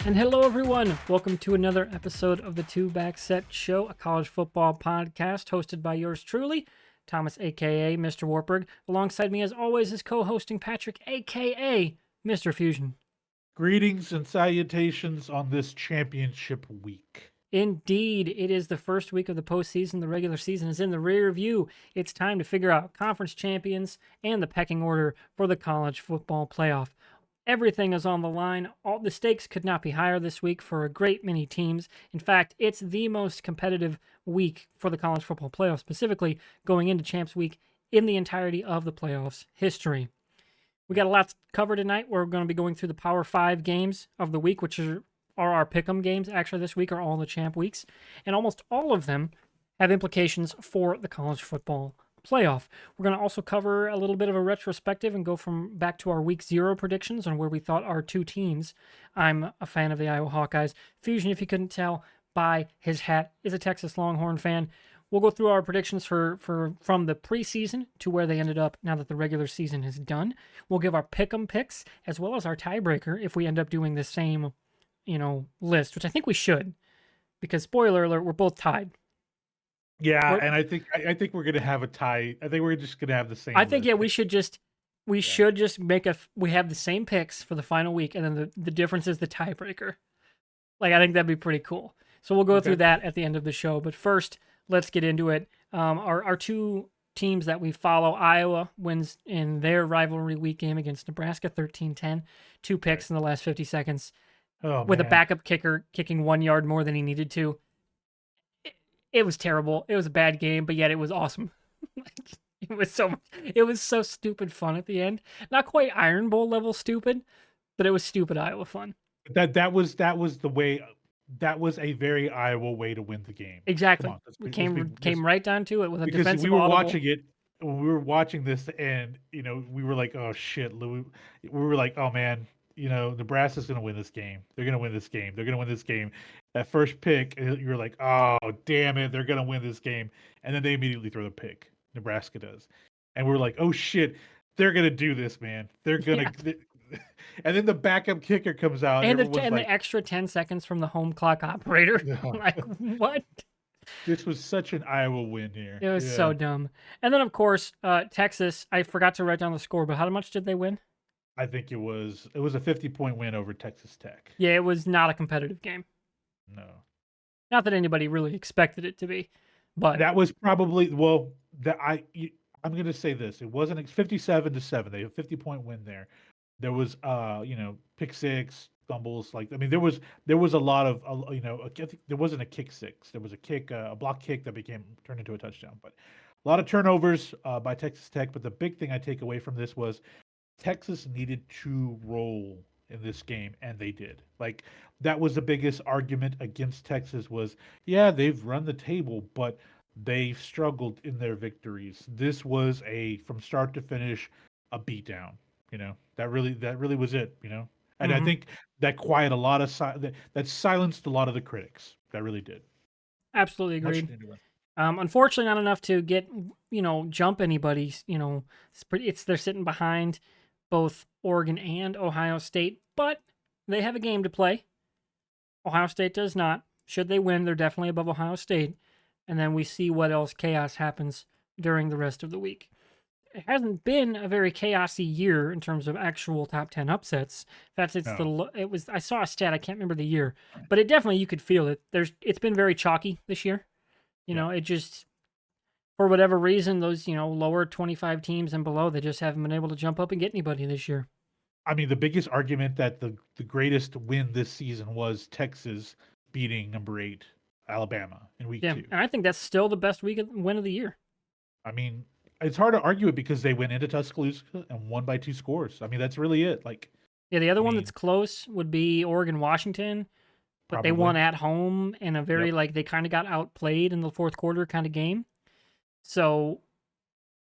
And hello, everyone. Welcome to another episode of the Two Back Set Show, a college football podcast hosted by yours truly, Thomas, a.k.a. Mr. Wartburg. Alongside me, as always, is co-hosting Patrick, a.k.a. Mr. Fusion. Greetings and salutations on this championship week. Indeed, it is the first week of the postseason. The regular season is in the rear view. It's time to figure out conference champions and the pecking order for the college football playoff. Everything is on the line. All the stakes could not be higher this week for a great many teams. In fact, it's the most competitive week for the college football playoff, specifically going into Champs Week in the entirety of the playoffs history. We got a lot to cover tonight. We're going to be going through the Power 5 games of the week, which are our pick'em games. Actually, this week are all the champ weeks, and almost all of them have implications for the college football playoff. We're going to also cover a little bit of a retrospective and go from back to our week 0 predictions on where we thought our two teams. I'm a fan of the Iowa Hawkeyes. Fusion, if you couldn't tell by his hat, is a Texas Longhorn fan. We'll go through our predictions from the preseason to where they ended up now that the regular season is done. We'll give our pick'em picks as well as our tiebreaker if we end up doing the same, list, which I think we should, because spoiler alert, we're both tied. Yeah, and I think we're gonna have a tie. I think we're just gonna have the same. I think we should just we have the same picks for the final week, and then the difference is the tiebreaker. Like, I think that'd be pretty cool. So we'll go through that at the end of the show. But first, let's get into it. Our two teams that we follow, Iowa wins in their rivalry week game against Nebraska 13-10. Two picks in the last 50 seconds. With a backup kicker kicking 1 yard more than he needed to. It was terrible. It was a bad game, but yet it was awesome. It was so stupid fun at the end. Not quite Iron Bowl level stupid, but it was stupid Iowa fun. That was the way. That was a very Iowa way to win the game. Exactly. We came right down to it with a because defensive we were audible. watching it. When we were watching this, and we were like, "Oh shit!" We were like, "Oh man." Nebraska's going to win this game. They're going to win this game. They're going to win this game. That first pick, you're like, oh, damn it. They're going to win this game. And then they immediately throw the pick. Nebraska does. And we're like, oh, shit. They're going to do this, man. They're going to. Yeah. And then the backup kicker comes out. And the extra 10 seconds from the home clock operator. Like, what? This was such an Iowa win here. It was so dumb. And then, of course, Texas, I forgot to write down the score, but how much did they win? I think it was a 50-point win over Texas Tech. Yeah, it was not a competitive game. No. Not that anybody really expected it to be, but that was probably I'm going to say this. It wasn't 57-7. They had a 50-point win there. There was pick six, fumbles, there was a lot of I think there wasn't a kick six. There was a kick, a block kick that turned into a touchdown, but a lot of turnovers by Texas Tech, but the big thing I take away from this was Texas needed to roll in this game, and they did. Like, that was the biggest argument against Texas was, yeah, they've run the table, but they've struggled in their victories. This was from start to finish, a beatdown. That really was it. And I think that quieted a lot of that silenced a lot of the critics. That really did. Absolutely agreed. Unfortunately, not enough to get jump anybody. They're sitting behind both Oregon and Ohio State, but they have a game to play. Ohio State does not. Should they win, they're definitely above Ohio State. And then we see what else chaos happens during the rest of the week. It hasn't been a very chaosy year in terms of actual top 10 upsets. In fact, I saw a stat, I can't remember the year, but it definitely, you could feel it. It's been very chalky this year. It just, for whatever reason, those, lower 25 teams and below, they just haven't been able to jump up and get anybody this year. I mean, the biggest argument that the greatest win this season was Texas beating number 8 Alabama in week 2. And I think that's still the best win of the year. I mean, it's hard to argue it because they went into Tuscaloosa and won by 2 scores. I mean, that's really it. The other one that's close would be Oregon-Washington. But probably. They won at home in a very, they kind of got outplayed in the fourth quarter kind of game. So,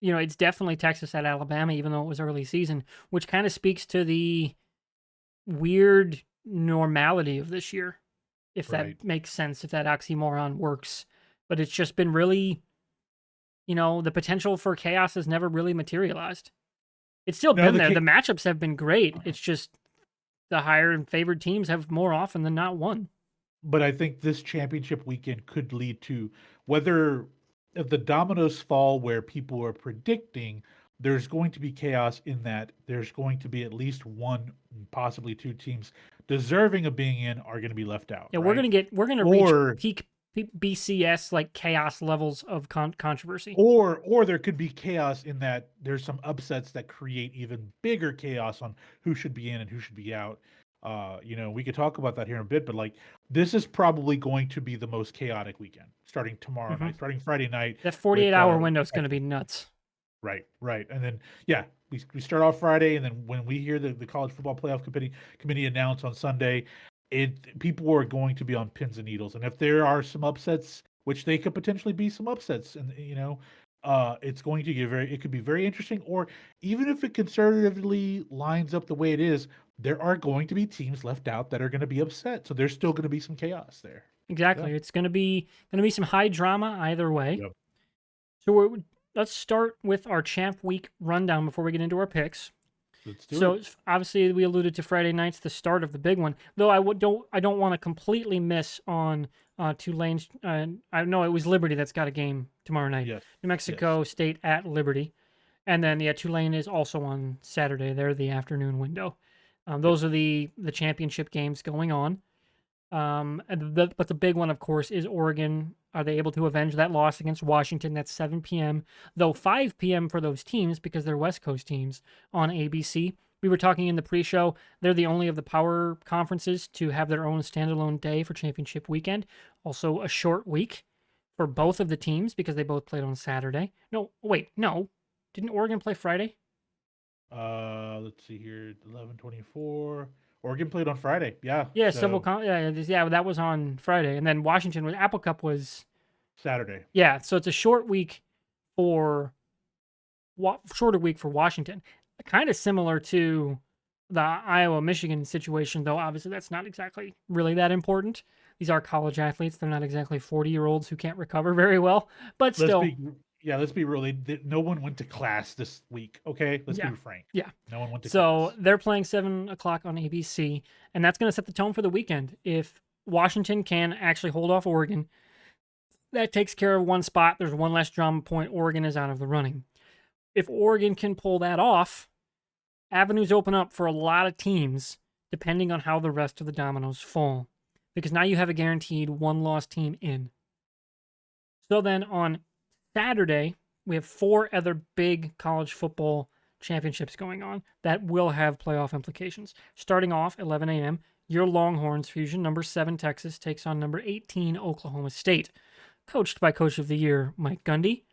it's definitely Texas at Alabama, even though it was early season, which kind of speaks to the weird normality of this year, if that makes sense, if that oxymoron works. But it's just been really, the potential for chaos has never really materialized. It's still been there. The matchups have been great. It's just the higher and favored teams have more often than not won. But I think this championship weekend could lead to whether if the dominoes fall where people are predicting, there's going to be chaos in that there's going to be at least one, possibly two teams deserving of being in are going to be left out, Yeah, right? we're gonna reach Or peak BCS like chaos levels of controversy. or there could be chaos in that there's some upsets that create even bigger chaos on who should be in and who should be out. We could talk about that here in a bit, but like this is probably going to be the most chaotic weekend, starting tomorrow Hmm. night, starting Friday night That with 48-hour window is going to be nuts. right. And then yeah, we start off Friday, and then when we hear the college football playoff committee announce on Sunday, people are going to be on pins and needles. And if there are some upsets, which they could potentially be some upsets, and it's going to get it could be very interesting, or even if it conservatively lines up the way it is, there are going to be teams left out that are going to be upset. So there's still going to be some chaos there. Yeah. Exactly. It's going to be some high drama either way. Yep. So let's start with our champ week rundown before we get into our picks. Let's do So it. obviously we alluded to Friday night's the start of the big one. Though I don't want to completely miss on Tulane's. I know it was Liberty that's got a game tomorrow night. Yes. New Mexico State at Liberty, and then Tulane is also on Saturday. They're the afternoon window. Those are the championship games going on. But the big one, of course, is Oregon. Are they able to avenge that loss against Washington? That's 7 p.m. Though 5 p.m. for those teams because they're West Coast teams on ABC. We were talking in the pre-show. They're the only of the power conferences to have their own standalone day for championship weekend. Also a short week for both of the teams because they both played on Saturday. No, wait, no. Didn't Oregon play Friday? Let's see here, 11:24. Oregon played on Friday. Yeah. Yeah, So yeah, that was on Friday. And then Washington with Apple Cup was Saturday. yeah, so it's a short week for shorter week for Washington. Kind of similar to the Iowa Michigan situation, though obviously that's not exactly really that important. These are college athletes. They're not exactly 40-year-olds who can't recover very well, but still. Let's be real. No one went to class this week. Okay, let's Yeah. be frank. Yeah. No one went to So class. they're playing 7 o'clock on ABC, and that's going to set the tone for the weekend. If Washington can actually hold off Oregon, that takes care of one spot. There's one less drama point. Oregon is out of the running. If Oregon can pull that off, avenues open up for a lot of teams, depending on how the rest of the dominoes fall. Because now you have a guaranteed one-loss team in. So then on Saturday, we have 4 other big college football championships going on that will have playoff implications. Starting off 11 a.m., your Longhorns Fusion, number 7 Texas, takes on number 18 Oklahoma State, coached by Coach of the Year Mike Gundy.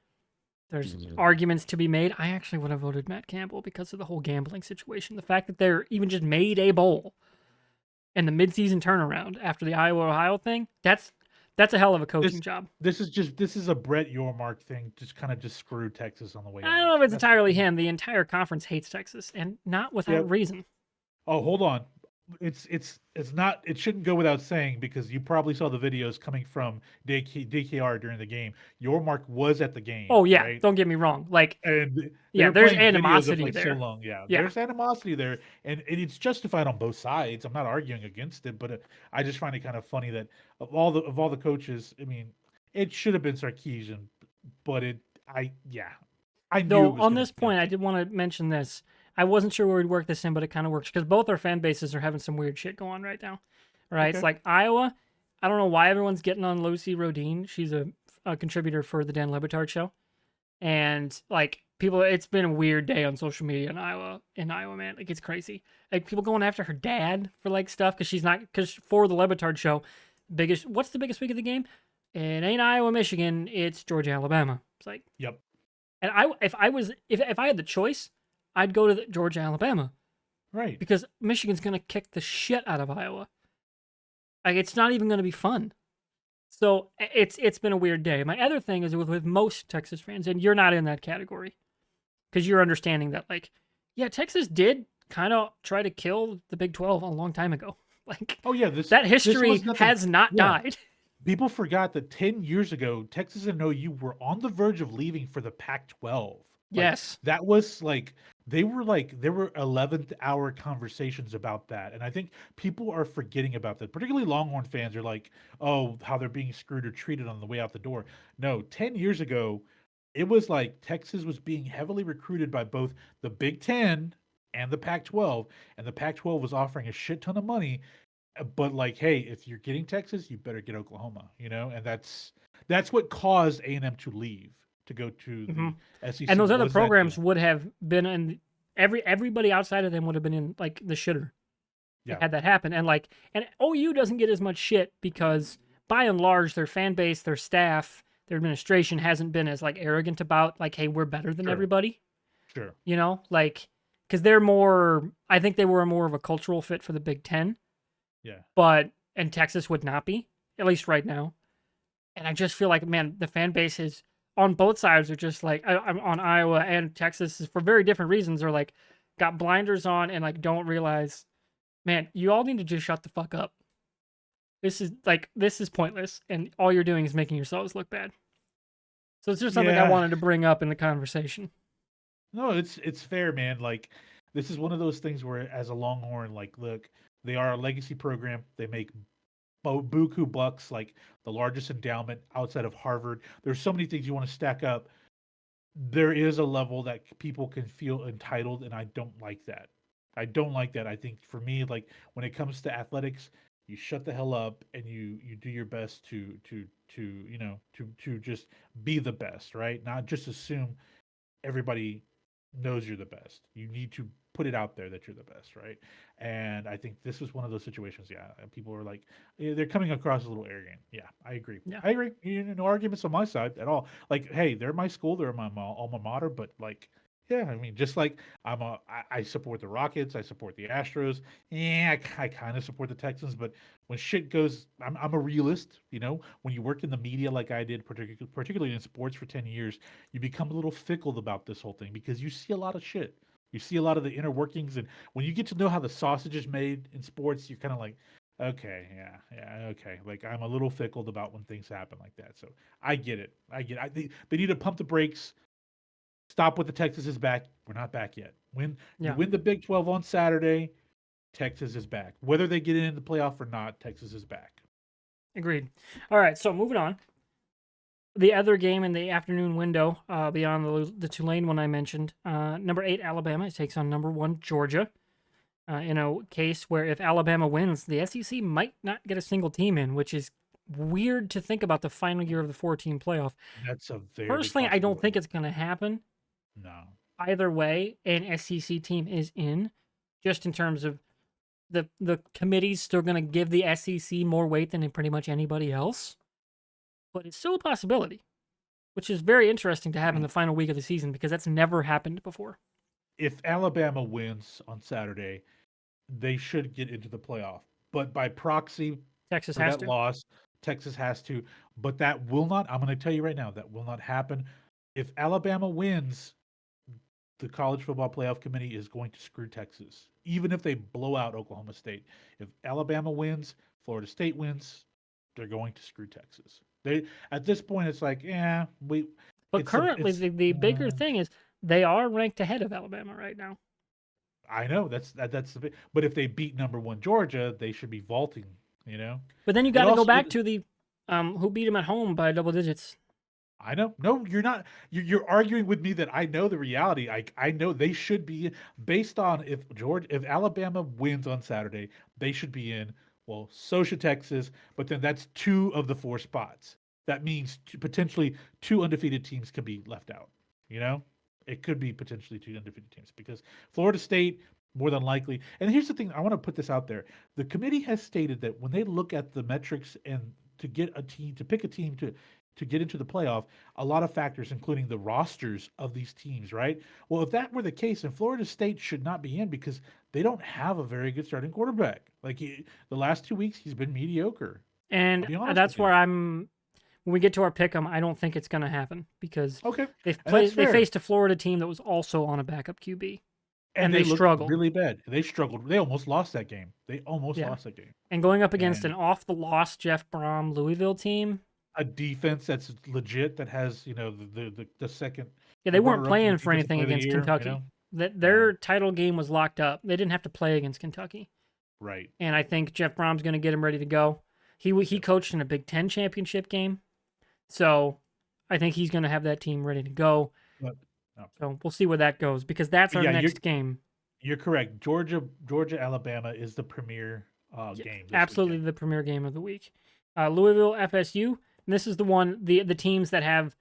There's arguments to be made. I actually would have voted Matt Campbell because of the whole gambling situation. The fact that they're even just made a bowl and the midseason turnaround after the Iowa-Ohio thing, that's a hell of a coaching job. This is a Brett Yormark thing. Just screw Texas on the way. I don't know if it's entirely him. The entire conference hates Texas, and not without reason. Oh, hold on. It's not. It shouldn't go without saying because you probably saw the videos coming from DKR during the game. Yormark was at the game. Oh yeah, right? Don't get me wrong. Like and yeah, there's videos of, animosity like, there. So long, yeah. Yeah. There's animosity there, and it's justified on both sides. I'm not arguing against it, but I just find it kind of funny that of all the coaches, I mean, it should have been Sarkisian, but I knew. Though on this point, I did want to mention this. I wasn't sure where we'd work this in, but it kind of works because both our fan bases are having some weird shit going on right now. Right? Okay. It's like Iowa. I don't know why everyone's getting on Lucy Rodine. She's a contributor for the Dan Le Batard show, and like people, it's been a weird day on social media in Iowa, man. Like it's crazy. Like people going after her dad for like stuff because for the Le Batard show, what's the biggest week of the game? It ain't Iowa, Michigan. It's Georgia, Alabama. It's like yep. And if I had the choice, I'd go to Georgia, Alabama. Right. Because Michigan's going to kick the shit out of Iowa. Like, it's not even going to be fun. So it's been a weird day. My other thing is with most Texas fans, and you're not in that category, because you're understanding that, like, yeah, Texas did kind of try to kill the Big 12 a long time ago. Like, oh yeah, that history has not died. People forgot that 10 years ago, Texas and OU were on the verge of leaving for the Pac-12. Yes. That was like there were 11th hour conversations about that. And I think people are forgetting about that. Particularly Longhorn fans are like, oh, how they're being screwed or treated on the way out the door. No, 10 years ago, it was like Texas was being heavily recruited by both the Big Ten and the Pac 12. And the Pac 12 was offering a shit ton of money. But like, hey, if you're getting Texas, you better get Oklahoma, you know? And that's what caused A&M to leave to go to Hmm. the And SEC those other was that programs deal. would have been in everybody outside of them would have been in like the shitter Yeah, had that happen. And like, and OU doesn't get as much shit because by and large, their fan base, their staff, their administration hasn't been as like arrogant about like, hey, we're better than sure, everybody, sure. you know, like because they're more. I think they were more of a cultural fit for the Big Ten, Yeah. but and Texas would not be at least right now. And I just feel like, man, the fan base is on both sides are just like I'm on Iowa and Texas is for very different reasons. Are like got blinders on and like don't realize, man, you all need to just shut the fuck up. This is pointless, and all you're doing is making yourselves look bad. So it's just something I Yeah. wanted to bring up in the conversation. No, it's fair, man. Like this is one of those things where as a Longhorn, like look, they are a legacy program. They make buku bucks, like the largest endowment outside of Harvard. There's so many things you want to stack up. There is a level that people can feel entitled, and I don't like that. I don't like that. I think for me, like when it comes to athletics, you shut the hell up and you do your best to to just be the best, right? Not just assume everybody knows you're the best. You need to put it out there that you're the best, right? And I think this was one of those situations. Yeah, and people were like, they're coming across a little arrogant. Yeah, I agree. Yeah, I agree. No arguments on my side at all. Like, hey, they're my school, they're my alma mater, but like, yeah, I mean, just like I support the Rockets, I support the Astros. Yeah, I kind of support the Texans, but when shit goes, I'm a realist. You know, when you work in the media like I did, particularly in sports for 10 years, you become a little fickle about this whole thing because you see a lot of shit. You see a lot of the inner workings, and when you get to know how the sausage is made in sports, you're kind of like, okay, yeah, okay. Like I'm a little fickled about when things happen like that. So I get it. I get. It. They need to pump the brakes. Stop with the Texas is back. We're not back yet. When you yeah, win the Big 12 on Saturday, Texas is back. Whether they get in the playoff or not, Texas is back. agreed. All right, so moving on. The other game in the afternoon window, beyond the Tulane one I mentioned, number 8 Alabama takes on number 1 Georgia. In a case where if Alabama wins, the SEC might not get a single team in, which is weird to think about the final year of the 14 playoff. That's a very big Personally, I don't think possibility. it's going to happen. No. Either way, an SEC team is in, just in terms of the committee's still going to give the SEC more weight than in pretty much anybody else. But it's still a possibility, which is very interesting to have in the final week of the season because that's never happened before. If Alabama wins on Saturday, they should get into the playoff. But by proxy Texas for has that to. loss, Texas has to. But that will not, I'm going to tell you right now, that will not happen. If Alabama wins, the college football playoff committee is going to screw Texas, even if they blow out Oklahoma State. If Alabama wins, Florida State wins, they're going to screw Texas. They at this point, it's like, yeah, But currently, it's. the bigger Uh, thing is they are ranked ahead of Alabama right now. I know that's the bit. But if they beat number one Georgia, they should be vaulting. You know, But then you it got to go also back to the who beat them at home by double digits. I know. No, you're not. You're arguing with me that I know the reality. I know they should be based on if Alabama wins on Saturday, they should be in. Well, so should Texas, but then that's 2 of the 4 spots. That means potentially 2 undefeated teams could be left out. You know, it could be potentially 2 undefeated teams because Florida State more than likely. And here's the thing: I want to put this out there. The committee has stated that when they look at the metrics and to get a team to pick a team to get into the playoff, a lot of factors, including the rosters of these teams, right? Well, if that were the case, then Florida State should not be in because they don't have a very good starting quarterback. Like the last 2 weeks, he's been mediocre. I'll And be honest with that's you. where I'm. When we get to our pick 'em, I don't think it's going to happen because Okay, and that's they fair. faced a Florida team that was also on a backup QB And and they they looked struggled. really bad. They struggled. They almost lost that game. They almost Yeah. lost that game. And going up against an And off the loss Jeff Brom Louisville team, a defense that's legit that has the second yeah, the they weren't runner up for playing for defensive anything player of the against year. Kentucky. That Yeah. their title game was locked up. They didn't have to play against Kentucky, Right. and I think Jeff Brom's going to get him ready to go. He Yep. coached in a Big Ten championship game, so I think he's going to have that team ready to go. But, okay. So we'll see where that goes because that's But our yeah, next game. you're correct. Georgia, Alabama is the premier Yeah, game this absolutely weekend. the premier game of the week. Louisville, FSU. And this is the one the teams that have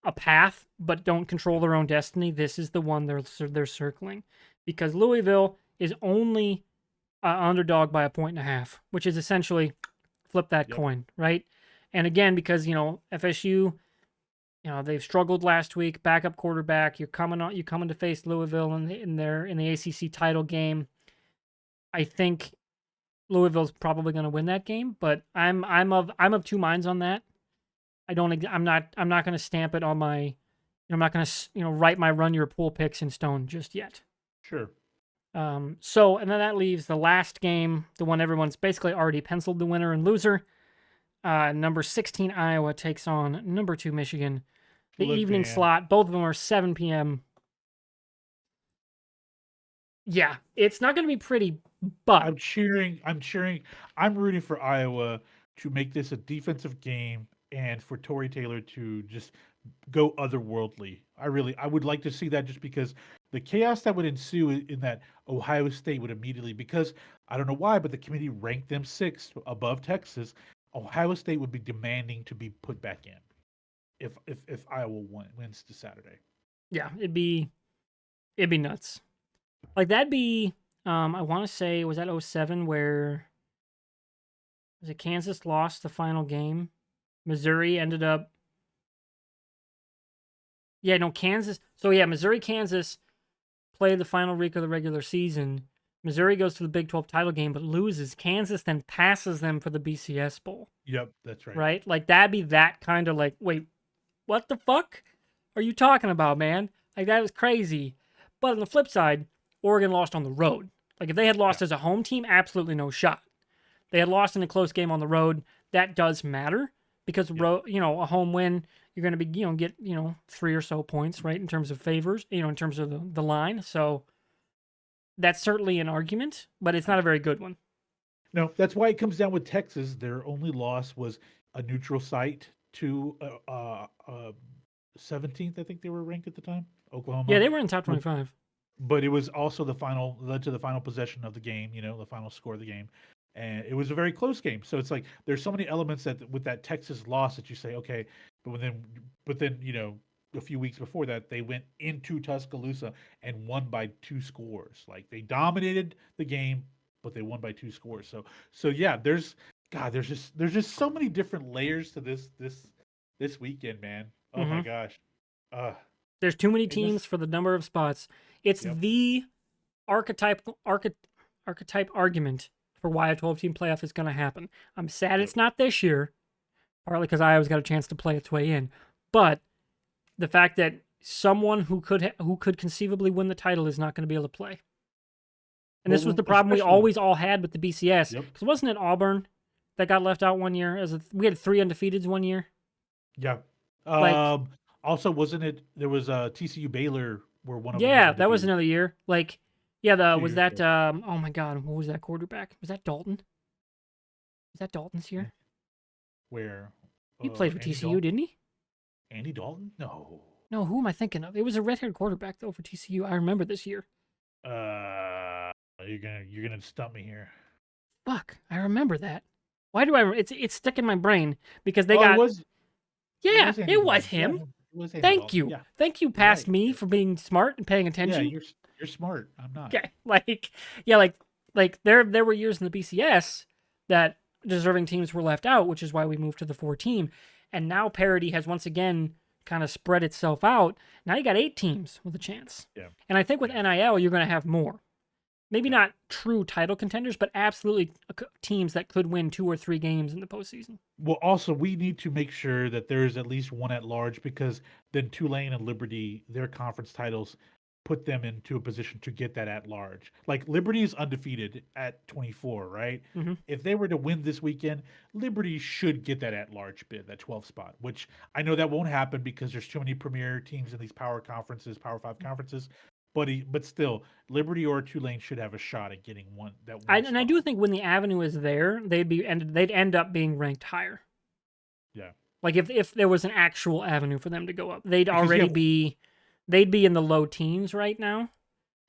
a path but don't control their own destiny. This is the one they're circling because Louisville is only underdog by a point and a half, which is essentially flip that Yep. coin, right? And again, because FSU, they've struggled last week. Backup quarterback, you're coming to face Louisville in the ACC title game. I think Louisville's probably going to win that game, but I'm of two minds on that. I'm not going to stamp it on my. I'm not going to write my run your pool picks in stone just yet. Sure. And then that leaves the last game, the one everyone's basically already penciled the winner and loser. Number 16 Iowa takes on number 2 Michigan. The Look, evening man, slot, both of them are 7 p.m. Yeah, it's not going to be pretty, but I'm cheering. I'm rooting for Iowa to make this a defensive game and for Tory Taylor to just go otherworldly. I would like to see that just because the chaos that would ensue in that Ohio State would immediately, because I don't know why, but the committee ranked them sixth above Texas. Ohio State would be demanding to be put back in if Iowa wins this Saturday. yeah, it'd be nuts. Like that'd be I want to say was that '07 where was it Kansas lost the final game? Missouri ended up Yeah, no, Kansas. So yeah, Missouri Kansas played the final week of the regular season. Missouri goes to the Big 12 title game but loses. Kansas then passes them for the BCS Bowl, Yep, that's right. right? Like that'd be that kind of like, wait, what the fuck are you talking about, man? Like that is crazy. But on the flip side, Oregon lost on the road. Like if they had Yeah, lost as a home team, absolutely no shot. They had lost in a close game on the road. That does matter because yep. a home win, you're going to be get 3 or so points, right, in terms of favors, in terms of the line. So that's certainly an argument, but it's not a very good one. No, that's why it comes down with Texas. Their only loss was a neutral site to 17th. I think they were ranked at the time, Yeah, Oklahoma. they were in top But 25. but it was also led to the final possession of the game. The final score of the game, and it was a very close game. So it's like there's so many elements that with that Texas loss that you say, okay, but then a few weeks before that they went into Tuscaloosa and won by 2 scores. Like they dominated the game, but they won by 2 scores. So yeah, there's just so many different layers to this weekend, man. Oh my Hmm. gosh. Uh There's too many it just teams for the number of spots. It's Yep. the archetype archetype argument for why a 12 team playoff is going to happen. I'm sad Yep. it's not this year, partly because Iowa's got a chance to play its way in, but the fact that someone who could conceivably win the title is not going to be able to play. And this was Well, the problem we especially always all had with the BCS. Yep. Because wasn't it Auburn that got left out one year? We had 3 undefeateds one year. Yeah. Like, Also, wasn't it there was TCU Baylor where one of them was yeah, that was undefeated another year. Like, yeah, the 2 was years that ago. oh my god, what was that quarterback? Was that Dalton? Was that Dalton's Eh, year? Where He played for Andy TCU, Dalton? didn't he? Andy Dalton? No. No, who am I thinking of? It was a red-haired quarterback though for TCU. I remember this year. Uh, you're gonna stump me here. Fuck, I remember that. Why do I? It's stuck in my brain because they Oh, got. it Yeah, was Andy it was Dalton. Yeah, him. it was Andy Thank Dalton. you, Yeah, thank you, you're past right. me for being smart and paying Yeah, attention. you're smart. I'm not. Okay, like yeah, like there were years in the BCS that deserving teams were left out, which is why we moved to the 4 team, and now parity has once again kind of spread itself out. Now you got 8 teams with a chance, Yeah. and I think with Yeah. NIL you're going to have more. Maybe Yeah. not true title contenders, but absolutely teams that could win 2 or 3 games in the postseason. Well, also we need to make sure that there is at least one at large because then Tulane and Liberty, their conference titles, put them into a position to get that at large. Like Liberty is undefeated at 24, right? Hmm. If they were to win this weekend, Liberty should get that at large bid, that 12 spot, which I know that won't happen because there's too many premier teams in these power conferences, power five conferences. but still, Liberty or Tulane should have a shot at getting that I one and I spot. do think when the avenue is there, they'd end up being ranked higher. Yeah, Like if there was an actual avenue for them to go up, because you have they'd be in the low teens right now.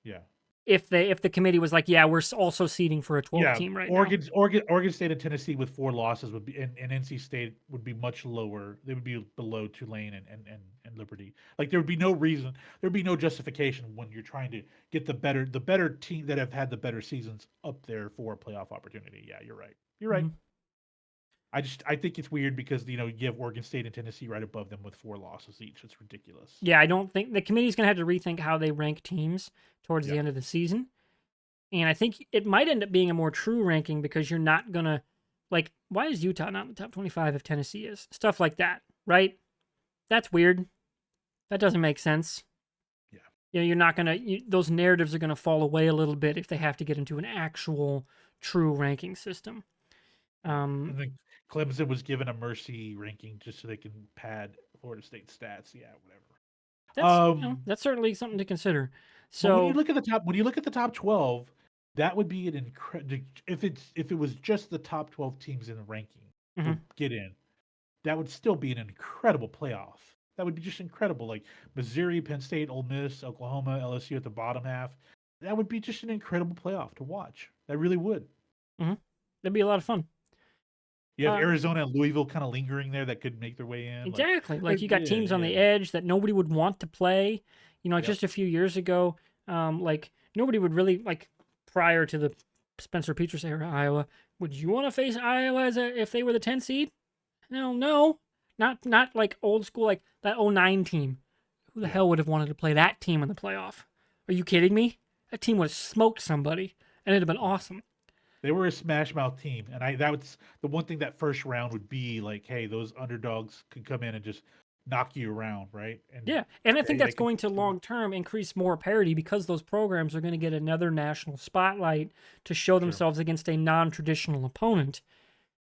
yeah. If the committee was like, yeah, we're also seeding for a 12 Yeah, team right now. Oregon State and Tennessee with 4 losses would be, and NC State would be much lower. They would be below Tulane and Liberty. Like there would be no reason, there'd be no justification when you're trying to get the better team that have had the better seasons up there for a playoff opportunity. Yeah, you're right. You're right. Mhm. I think it's weird because you have Oregon State and Tennessee right above them with 4 losses each. It's ridiculous. Yeah, I don't think the committee's gonna have to rethink how they rank teams towards the Yeah. end of the season. And I think it might end up being a more true ranking because you're not gonna like, why is Utah not in the top 25 if Tennessee is? Stuff like that, right? That's weird. That doesn't make sense. Yeah. You're not gonna those narratives are gonna fall away a little bit if they have to get into an actual true ranking system. And then Clemson was given a mercy ranking just so they can pad Florida State stats. Yeah, whatever. That's certainly something to consider. But when you So, look at the top 12, that would be an incredible if it was just the top 12 teams in the ranking mhm. would get in. That would still be an incredible playoff. That would be just incredible. Like Missouri, Penn State, Ole Miss, Oklahoma, LSU at the bottom half. That would be just an incredible playoff to watch. That really would. That'd be a lot of fun. You have Uh, Arizona and Louisville kind of lingering there that could make their way in. Like, exactly. Like you got yeah, teams on yeah, the edge that nobody would want to play. Like yep, just a few years ago, like nobody would really like prior to the Spencer Petras era, Iowa. Would you want to face Iowa if they were the 10 seed? Hell no. Not like old school like that '09 team. Who the yeah. hell would have wanted to play that team in the playoff? Are you kidding me? That team would have smoked somebody, and it'd have been awesome. They were a smash mouth team, and that was the one thing that first round would be like, hey, those underdogs could come in and just knock you around, right? And Yeah, and I think they that's could, going to long term increase more parity because those programs are going to get another national spotlight to show sure, themselves against a non-traditional opponent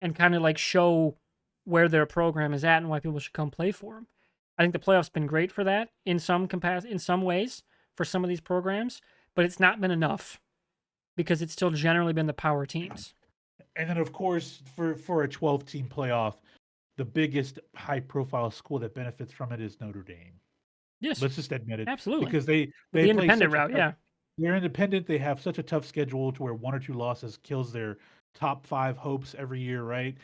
and kind of like show where their program is at and why people should come play for them. I think the playoffs been great for that in some ways for some of these programs, but it's not been enough because it's still generally been the power teams. and then of course for a 12-team playoff, the biggest high profile school that benefits from it is Notre Dame. Yes, Let's just admit it absolutely. because they With they the play independent such a route, tough, yeah. they're independent. They have such a tough schedule to where 1 or 2 losses kills their top 5 hopes every year, right?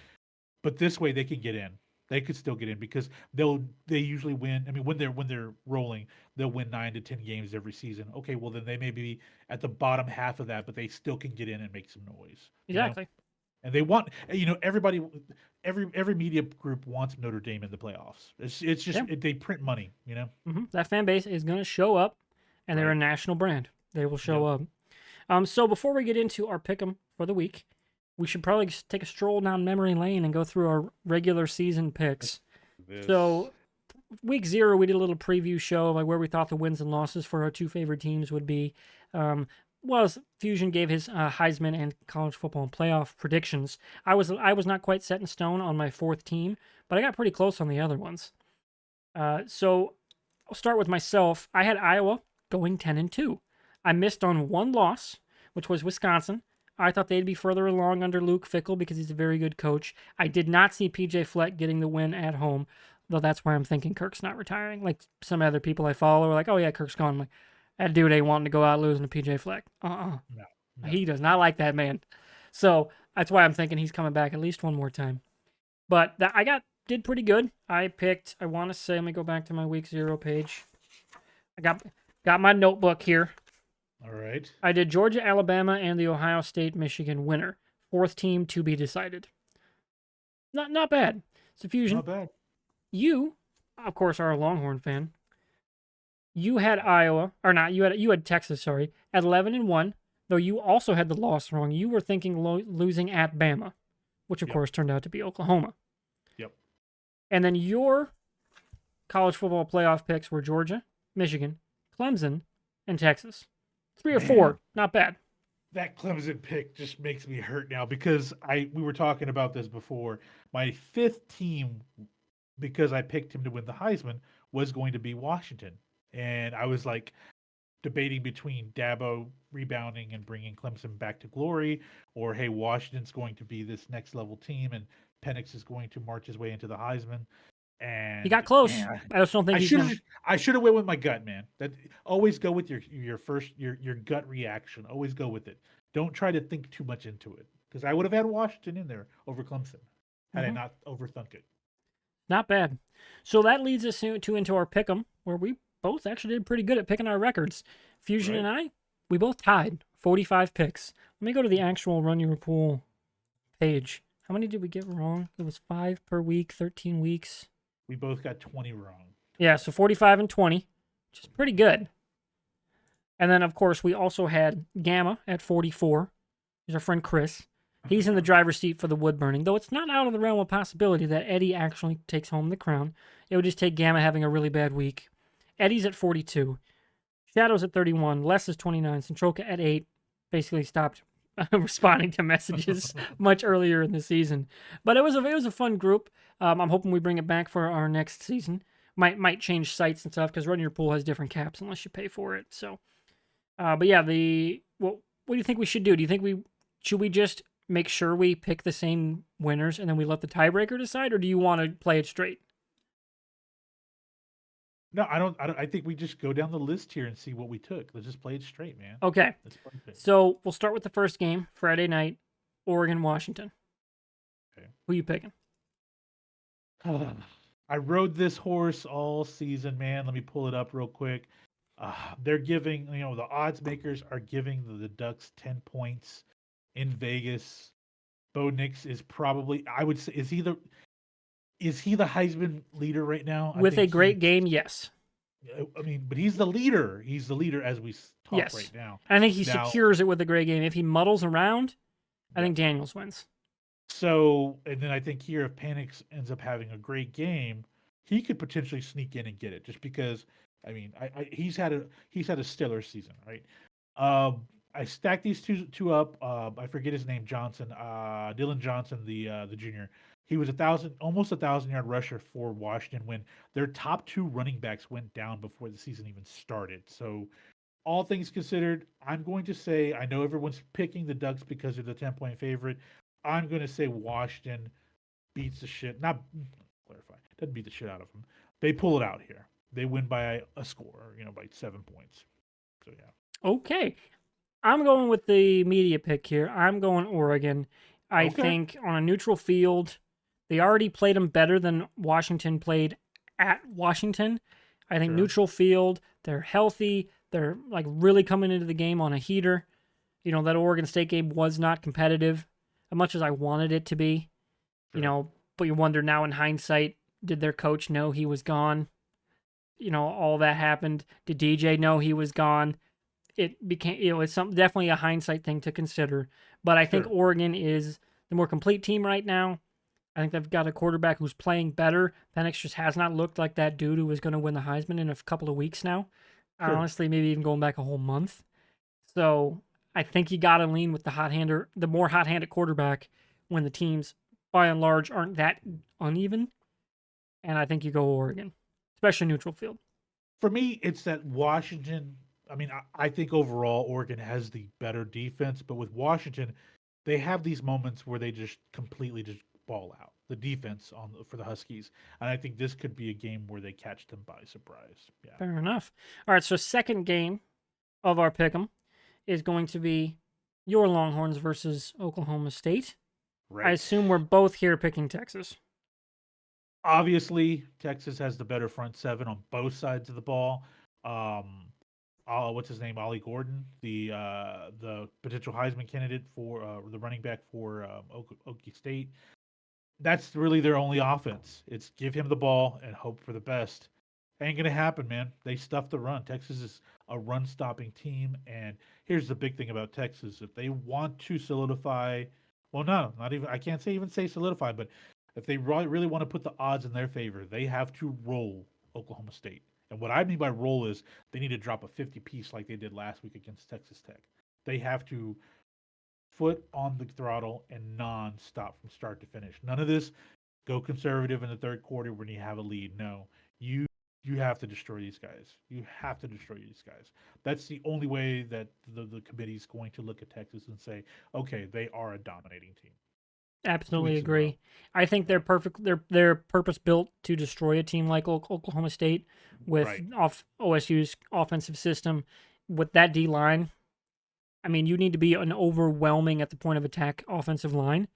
But this way they can get in. They could still get in because they usually win. I mean, when they're rolling, they'll win 9 to 10 games every season. Okay, well then they may be at the bottom half of that, but they still can get in and make some noise. Exactly. And they want everybody, every media group wants Notre Dame in the playoffs. It's just Yeah. they print money. That fan base is going to show up, and they're a Right? national brand. They will show Yep. up. So before we get into our pick'em for the week, we should probably take a stroll down memory lane and go through our regular season picks. This So week 0, we did a little preview show of like where we thought the wins and losses for our 2 favorite teams would be. Was Fusion gave his Heisman and college football playoff predictions. I was not quite set in stone on my 4th team, but I got pretty close on the other ones. So I'll start with myself. I had Iowa going 10-2. I missed on one loss, which was Wisconsin. I thought they'd be further along under Luke Fickell because he's a very good coach. I did not see PJ Fleck getting the win at home, though that's why I'm thinking Kirk's not retiring. Like some other people I follow are like, oh yeah, Kirk's gone. I'm like, that dude ain't wanting to go out losing to PJ Fleck. no, no. He does not like that man. So that's why I'm thinking he's coming back at least one more time. But did pretty good. I want to say, let me go back to my week 0 page. I got my notebook here. All right. I did Georgia, Alabama, and the Ohio State, Michigan winner. 4th team to be decided. Not bad. So Fusion, Not bad. you, of course, are a Longhorn fan. You had Iowa, or not? You had Texas. Sorry, at 11-1. Though you also had the loss wrong. You were thinking losing at Bama, which of Yep. course turned out to be Oklahoma. Yep. And then your college football playoff picks were Georgia, Michigan, Clemson, and Texas. 3 or 4, not bad. That Clemson pick just makes me hurt now because we were talking about this before. My 5th team, because I picked him to win the Heisman, was going to be Washington. And I was like, debating between Dabo rebounding and bringing Clemson back to glory, or hey, Washington's going to be this next level team and Penix is going to march his way into the Heisman. He got And close. man, I just don't think I he's should gonna. have I should have went with my gut, man. That always go with your first your gut reaction. Always go with it. Don't try to think too much into it because I would have had Washington in there over Clemson had I Mhm. not overthunk it. Not bad. So that leads us into our pick'em, where we both actually did pretty good at picking our records. Fusion Right? and I, we both tied 45 picks. Let me go to the actual Run Your Pool page. How many did we get wrong? It was 5 per week, 13 weeks. We both got 20 wrong. Yeah, so 45 and 20, which is pretty good. And then, of course, we also had Gamma at 44. Here's our friend Chris. He's in the driver's seat for the wood burning, though it's not out of the realm of possibility that Eddie actually takes home the crown. It would just take Gamma having a really bad week. Eddie's at 42. Shadow's at 31. Les is 29. Centroka at 8. Basically stopped responding to messages much earlier in the season. But it was a fun group. I'm hoping we bring it back for our next season. Might change sites and stuff because Run Your Pool has different caps unless you pay for it. So, but yeah, what do you think we should do? Do you think we just make sure we pick the same winners and then we let the tiebreaker decide, or do you want to play it straight? No, I don't. I think we just go down the list here and see what we took. Let's just play it straight, man. Okay, Let's play it. so we'll start with the first game, Friday night, Oregon Washington. Okay. Who you picking? I rode this horse all season, man. Let me pull it up real quick. They're giving, the odds makers are giving the Ducks 10 points in Vegas. Bo Nix is probably, I would say, is he the Heisman leader right now? I With a think great game, yes. I mean, but he's the leader. He's the leader as we talk Yes. right now. I think he Now, secures it with a great game. If he muddles around, I yeah. think Daniels wins. So, and then I think here, if Panix ends up having a great game, he could potentially sneak in and get it, just because. I mean, he's had a stellar season, right? I stacked these two up. I forget his name, Johnson, Dylan Johnson, the junior. He was almost 1,000 yard rusher for Washington when their top two running backs went down before the season even started. So, all things considered, I'm going to say, I know everyone's picking the Ducks because they're the 10-point favorite. I'm going to say Washington beats the shit. Not clarify. Doesn't beat the shit out of them. They pull it out here. They win by a score, by 7 points. So yeah. Okay. I'm going with the media pick here. I'm going Oregon. I Okay. think on a neutral field, they already played them better than Washington played at Washington. I think Sure. neutral field, they're healthy. They're like really coming into the game on a heater. That Oregon State game was not competitive as much as I wanted it to be. Sure. But you wonder now in hindsight, did their coach know he was gone? All that happened. Did DJ know he was gone? It became, it's definitely a hindsight thing to consider. But I think Sure. Oregon is the more complete team right now. I think they've got a quarterback who's playing better. Penix just has not looked like that dude who was going to win the Heisman in a couple of weeks now. Sure. Honestly, maybe even going back a whole month. So I think you got to lean with the more hot-handed quarterback when the teams, by and large, aren't that uneven. And I think you go Oregon, especially neutral field. For me, it's that Washington. I mean, I think overall Oregon has the better defense, but with Washington, they have these moments where they just completely just ball out the defense for the Huskies, and I think this could be a game where they catch them by surprise. Yeah. Fair enough. All right, so second game of our pick'em is going to be your Longhorns versus Oklahoma State. I Right. assume we're both here picking Texas. Obviously, Texas has the better front seven on both sides of the ball. Um, what's his name? Ollie Gordon, the potential Heisman candidate for the running back for Okie State. That's really their only offense. It's give him the ball and hope for the best. Ain't gonna happen, man. They stuff the run. Texas is a run stopping team, and here's the big thing about Texas: if they want to solidify, well, no, not even. I can't say solidify, but if they really want to put the odds in their favor, they have to roll Oklahoma State. And what I mean by roll is they need to drop a 50 piece like they did last week against Texas Tech. They have to foot on the throttle and non-stop from start to finish. None of this go conservative in the third quarter when you have a lead. No, you you have to destroy these guys. You have to destroy these guys. That's the only way that the committee's going to look at Texas and say, okay, they are a dominating team. Two Absolutely weeks in a row. agree. I think they're Yeah. perfect. They're purpose built to destroy a team like Oklahoma State with Right. off OSU's offensive system with that D line. I mean, you need to be an overwhelming at the point of attack offensive line.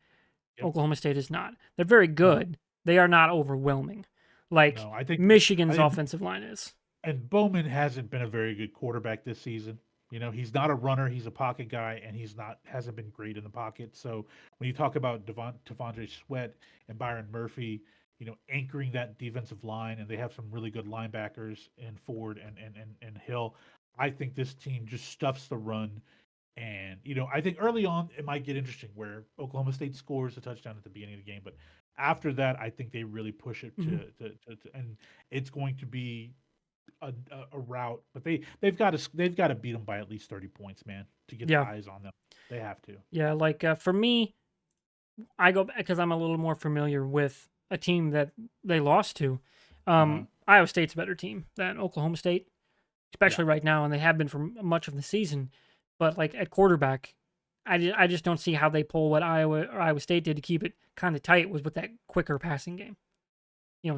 Yep. Oklahoma State is not. They're very No. good. They are not overwhelming like No. I Michigan's think offensive line is. and Bowman hasn't been a very good quarterback this season. He's not a runner. He's a pocket guy, and he's not hasn't been great in the pocket. So when you talk about Devondre Sweat and Byron Murphy, anchoring that defensive line, and they have some really good linebackers in Ford and Hill. I think this team just stuffs the run. And I think early on it might get interesting where Oklahoma State scores a touchdown at the beginning of the game, but after that, I think they really push it Mhm. and it's going to be a route, but they've got to beat them by at least 30 points, man, to get the Yeah, eyes on them. They have to. yeah. Like for me, I go because I'm a little more familiar with a team that they lost to. Uh-huh. Iowa State's a better team than Oklahoma State, Yeah. especially right now, and they have been for much of the season. But like at quarterback, I just don't see how they pull what Iowa State did to keep it kind of tight was with that quicker passing game.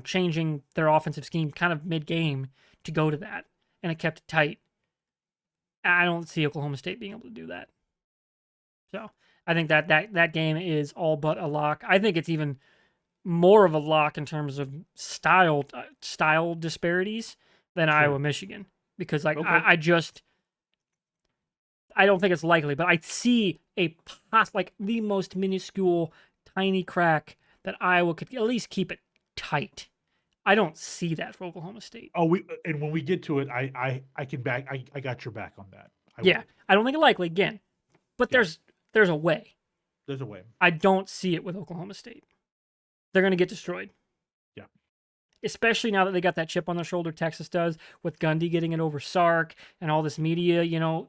Changing their offensive scheme kind of mid game to go to that, and it kept it tight. I don't see Oklahoma State being able to do that. So I think that game is all but a lock. I think it's even more of a lock in terms of style disparities than Sure. Iowa Michigan because like Okay. I don't think it's likely, but I see like the most minuscule tiny crack that Iowa could at least keep it tight. I don't see that for Oklahoma State. Oh, and when we get to it, I can back. I got your back on that. I Yeah, will. I don't think it's likely again, but Yeah. there's a way. There's a way. I don't see it with Oklahoma State. They're going to get destroyed. Yeah. Especially now that they got that chip on their shoulder, Texas does, with Gundy getting it over Sark and all this media,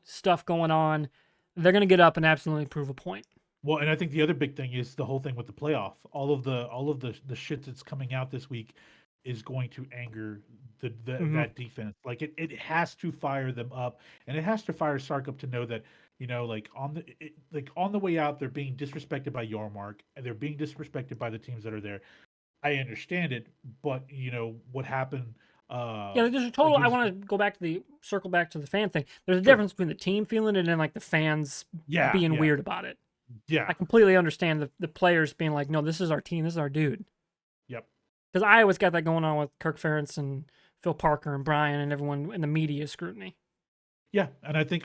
stuff going on. They're going to get up and absolutely prove a point. Well, and I think the other big thing is the whole thing with the playoff. All of the shit that's coming out this week is going to anger Mm-hmm. that defense. Like it has to fire them up, and it has to fire Sark up to know that like on the way out, they're being disrespected by Yarmark, and they're being disrespected by the teams that are there. I understand it, but what happened Yeah, like, there's a total. I against want to circle back to the fan thing. There's a sure, difference between the team feeling it and like the fans yeah, being yeah, weird about it. yeah, I completely understand the players being like, no, this is our team, this is our dude. yep. Because Iowa's got that going on with Kirk Ferentz and Phil Parker and Brian and everyone in the media scrutiny. Yeah, and I think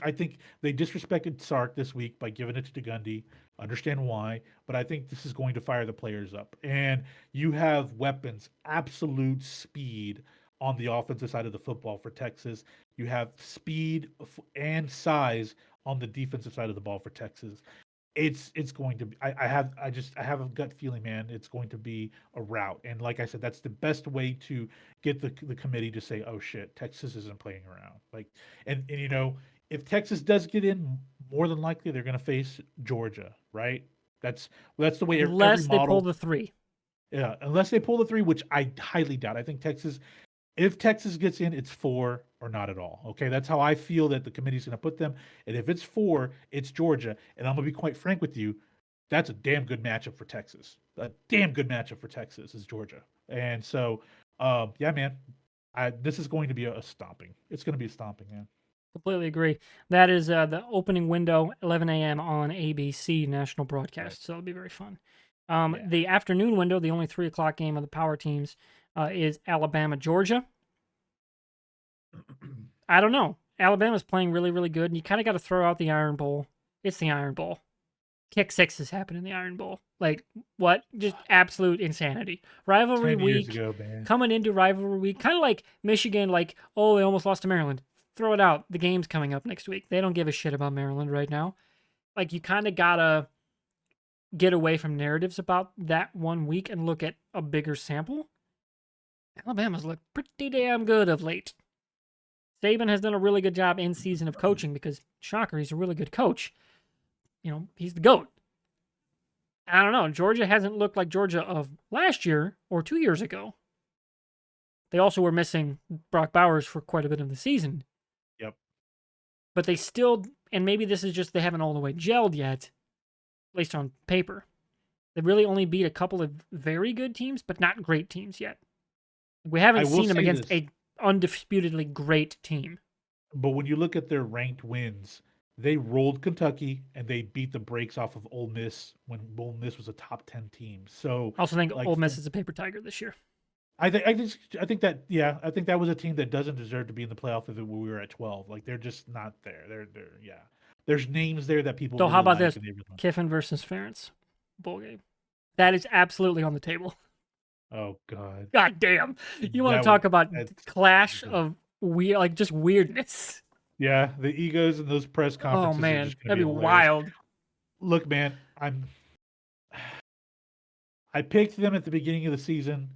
they disrespected Sark this week by giving it to Gundy. Understand why, but I think this is going to fire the players up. And you have weapons, absolute speed on the offensive side of the football for Texas. You have speed and size on the defensive side of the ball for Texas. It's going to be. I have a gut feeling, man. It's going to be a rout, and like I said, that's the best way to get the committee to say, "Oh shit, Texas isn't playing around." Like, and if Texas does get in, more than likely they're going to face Georgia, right? That's the way every Unless they pull model. the three. Yeah, unless they pull the three, which I highly doubt. I think Texas if Texas gets in, it's 4 or not at all. Okay, that's how I feel that the committee's going to put them. And if it's 4, it's Georgia. And I'm going to be quite frank with you, that's a damn good matchup for Texas. A damn good matchup for Texas is Georgia. And so, yeah, man, this is going to be a stomping. It's going to be a stomping, man. Completely agree. That is the opening window, 11 a.m. on ABC national Right. broadcast. So it'll be very fun. Yeah. The afternoon window, the only 3 o'clock game of the power teams, is Alabama Georgia. I don't know. Alabama's playing really, really good, and you kind of got to throw out the Iron Bowl. It's the Iron Bowl. Kick sixes happen in the Iron Bowl. Like, what? Just absolute insanity. Rivalry 10 years week, ago, man. coming into rivalry week, kind of like Michigan, like, oh, they almost lost to Maryland. Throw it out. The game's coming up next week. They don't give a shit about Maryland right now. Like, you kind of got to get away from narratives about that one week and look at a bigger sample. Alabama's looked pretty damn good of late. Saban has done a really good job in season of coaching because, shocker, he's a really good coach. He's the GOAT. I don't know. Georgia hasn't looked like Georgia of last year or 2 years ago. They also were missing Brock Bowers for quite a bit of the season. Yep. But they still, and maybe this is just they haven't all the way gelled yet, at least on paper. They really only beat a couple of very good teams, but not great teams yet. We I haven't will seen them say against this, a undisputedly great team. but when you look at their ranked wins, they rolled Kentucky and they beat the brakes off of Ole Miss when Ole Miss was a top 10 team. So, I also think like, Ole Miss is a paper tiger this year. I think that, yeah, I think that was a team that doesn't deserve to be in the playoff if we were at 12. Like, they're just not there. They're yeah. There's names there that people So how really about like, this? and they really. Kiffin versus Ferentz bowl game. That is absolutely on the table. Oh God, God damn. You want to that would talk about that's clash of weird, like just weirdness. yeah. The egos in those press Oh conferences are man, just going to that'd be be hilarious. wild. Look, man, I picked them at the beginning of the season.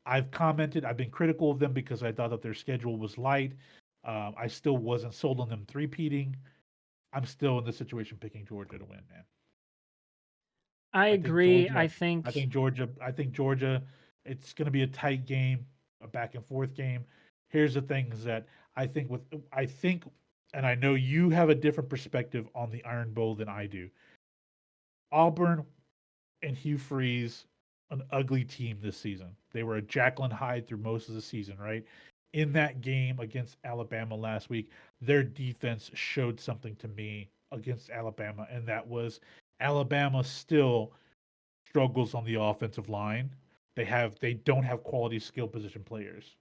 I've commented, I've been critical of them because I thought that their schedule was light. I still wasn't sold on them three-peating. I'm still in this situation picking Georgia to win, man. I I think agree. I Georgia, think I think Georgia, it's going to be a tight game, a back and forth game. Here's the things that I think, and I know you have a different perspective on the Iron Bowl than I do. Auburn and Hugh Freeze, an ugly team this season. They were a Jacqueline Hyde through most of the season, right? In that game against Alabama last week, their defense showed something to me against Alabama, and that was Alabama still struggles on the offensive line. They don't have quality skill position players.